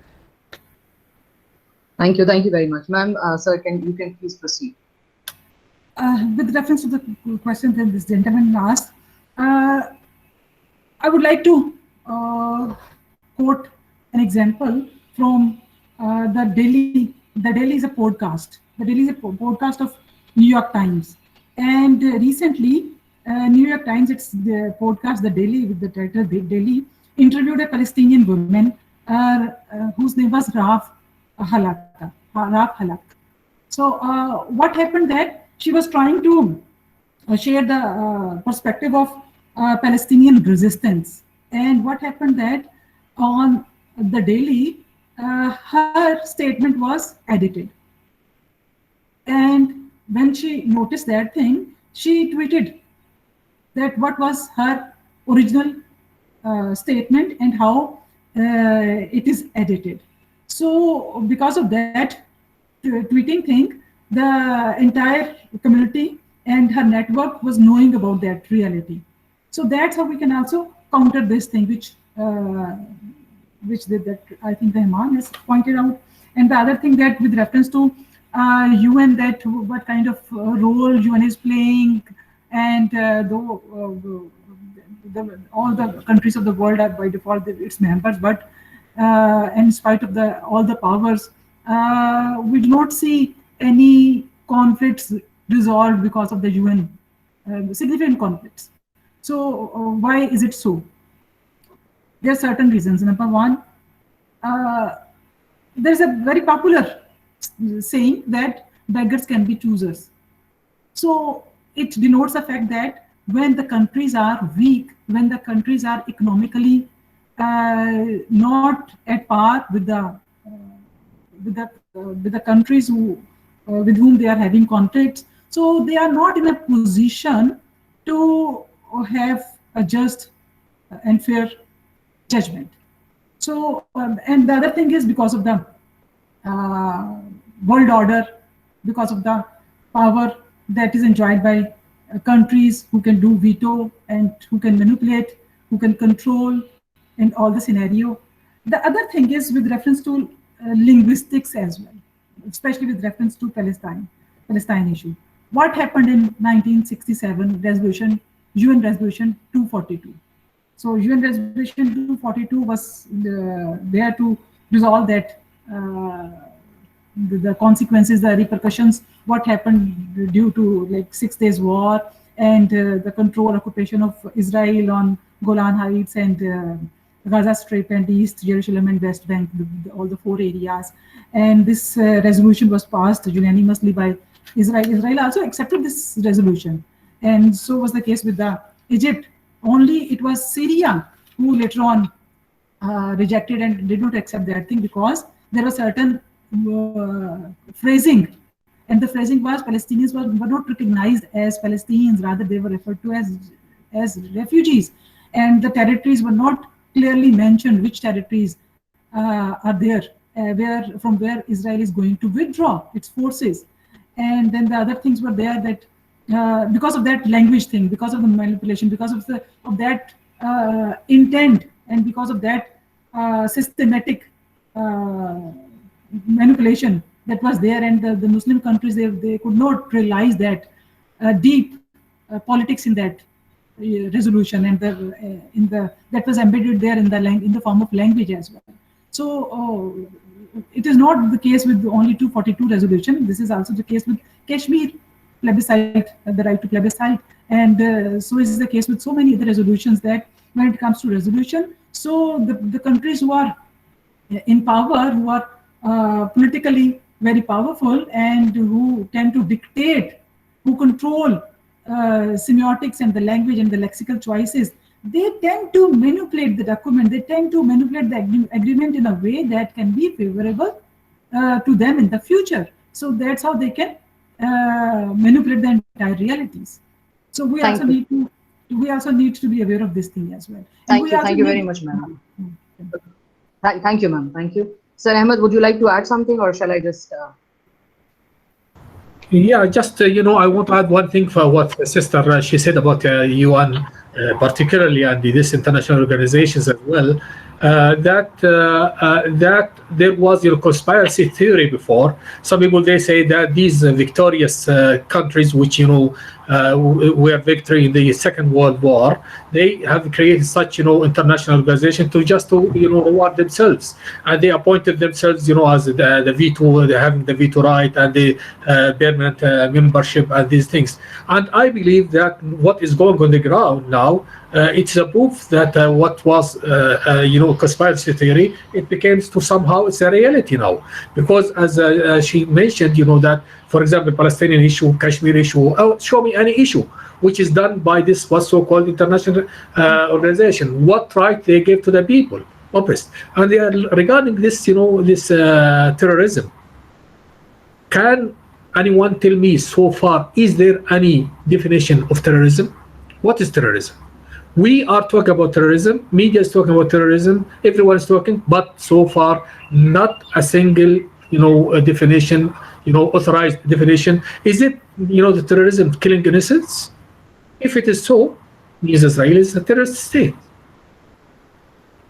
Thank you very much. Ma'am, sir, you can please proceed. With reference to the question that this gentleman asked, I would like to quote an example from the Daily. The Daily is a podcast. The Daily is a podcast of New York Times. And recently, New York Times, it's the podcast, The Daily, with the title The Daily, interviewed a Palestinian woman whose name was Raf Halak. So what happened that she was trying to share the perspective of Palestinian resistance. And what happened that on the Daily, her statement was edited. And when she noticed that thing, she tweeted that what was her original statement and how it is edited. So because of that tweeting thing, the entire community and her network was knowing about that reality. So that's how we can also counter this thing, which that I think Rahman has pointed out. And the other thing that with reference to UN, that what kind of role UN is playing, and all the countries of the world are by default its members, but in spite of all the powers, we do not see any conflicts resolved because of the UN, significant conflicts. So why is it so? There are certain reasons. Number one, there's a very popular saying that beggars can be choosers. So it denotes the fact that when the countries are weak, when the countries are economically not at par with the countries with whom they are having conflicts, so they are not in a position to have a just and fair judgment. So and the other thing is because of the world order, because of the power that is enjoyed by countries who can do veto and who can manipulate, who can control in all the scenario. The other thing is with reference to linguistics as well, especially with reference to Palestine issue. What happened in 1967 resolution, UN resolution 242? So UN resolution 242 was there to resolve that the consequences, the repercussions, what happened due to like 6 days war and the control occupation of Israel on Golan Heights and Gaza Strip and East Jerusalem and West Bank, all the 4 areas. And this resolution was passed unanimously by Israel. Israel also accepted this resolution. And so was the case with the Egypt. Only it was Syria who later on rejected and did not accept that thing, because there was certain phrasing, and the phrasing was Palestinians were not recognized as Palestinians, rather they were referred to as refugees, and the territories were not clearly mentioned which territories are there, from where Israel is going to withdraw its forces. And then the other things were there that because of that language thing, because of the manipulation, because of that intent, and because of that systematic manipulation that was there, and the Muslim countries, they could not realize that deep politics in that resolution, and that was embedded there in the form of language as well. So it is not the case with only 242 resolution. This is also the case with Kashmir plebiscite, the right to plebiscite, and so is the case with so many other resolutions, that when it comes to resolution, So the countries who are in power, who are politically very powerful and who tend to dictate, who control semiotics and the language and the lexical choices, they tend to manipulate the document, they tend to manipulate the agreement in a way that can be favorable to them in the future. So that's how they can manipulate the entire realities. So we also need to be aware of this thing as well. Thank you very much, ma'am. Thank you, ma'am. Thank you. Sir Ahmed, would you like to add something, or shall I just? Yeah, just I want to add one thing for what Sister she said about UN, particularly, and this international organizations as well. That there was conspiracy theory before. Some people they say that these victorious countries, which were victory in the Second World War, they have created such international organization to reward themselves, and they appointed themselves as the veto, having the veto right and the permanent membership and these things. And I believe that what is going on the ground now, it's a proof that what was conspiracy theory, it became to somehow it's a reality now, because as she mentioned, that for example Palestinian issue, Kashmir issue, show me any issue which is done by this what's so-called international organization, what right they give to the people oppressed. And they are regarding this this terrorism. Can anyone tell me so far, is there any definition of terrorism? What is terrorism? We are talking about terrorism, media is talking about terrorism, everyone is talking, but so far not a single definition, authorized definition. Is it the terrorism killing innocents? If it is so, means Israel is a terrorist state.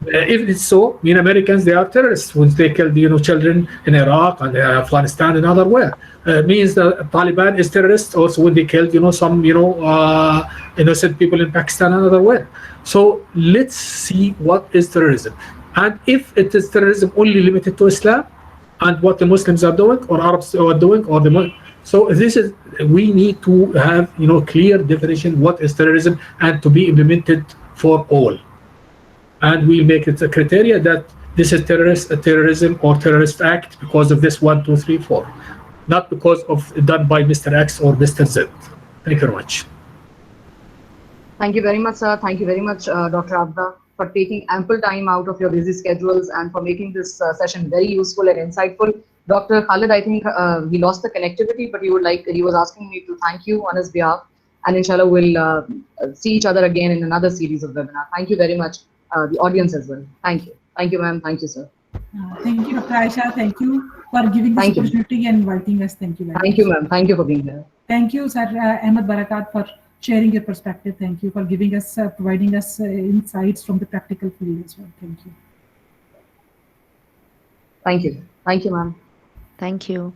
If it's so, Americans, they are terrorists when they killed children in Iraq and Afghanistan and other where. Means the Taliban is terrorists also when they killed some innocent people in Pakistan and other where. So let's see what is terrorism, and if it is terrorism only limited to Islam and what the Muslims are doing or Arabs are doing or the so this is, we need to have clear definition what is terrorism and to be implemented for all. And we make it a criteria that this is terrorism or terrorist act because of this 1, 2, 3, 4, not because of done by Mr. X or Mr. Z. Thank you very much. Thank you very much, sir. Thank you very much, Dr. Abida, for taking ample time out of your busy schedules and for making this session very useful and insightful. Dr. Khalid, I think we lost the connectivity, but he was asking me to thank you on his behalf, and inshallah we'll see each other again in another series of webinar. Thank you very much. The audience as well. Thank you. Thank you, ma'am. Thank you, sir. Thank you, Dr. Aisha. Thank you for giving this opportunity and inviting us. Thank you very much. Thank you, ma'am. Thank you for being here. Thank you, Sir Ahmed Barakat, for sharing your perspective. Thank you for giving us, providing us insights from the practical field as well. Thank you. Thank you. Thank you, ma'am. Thank you.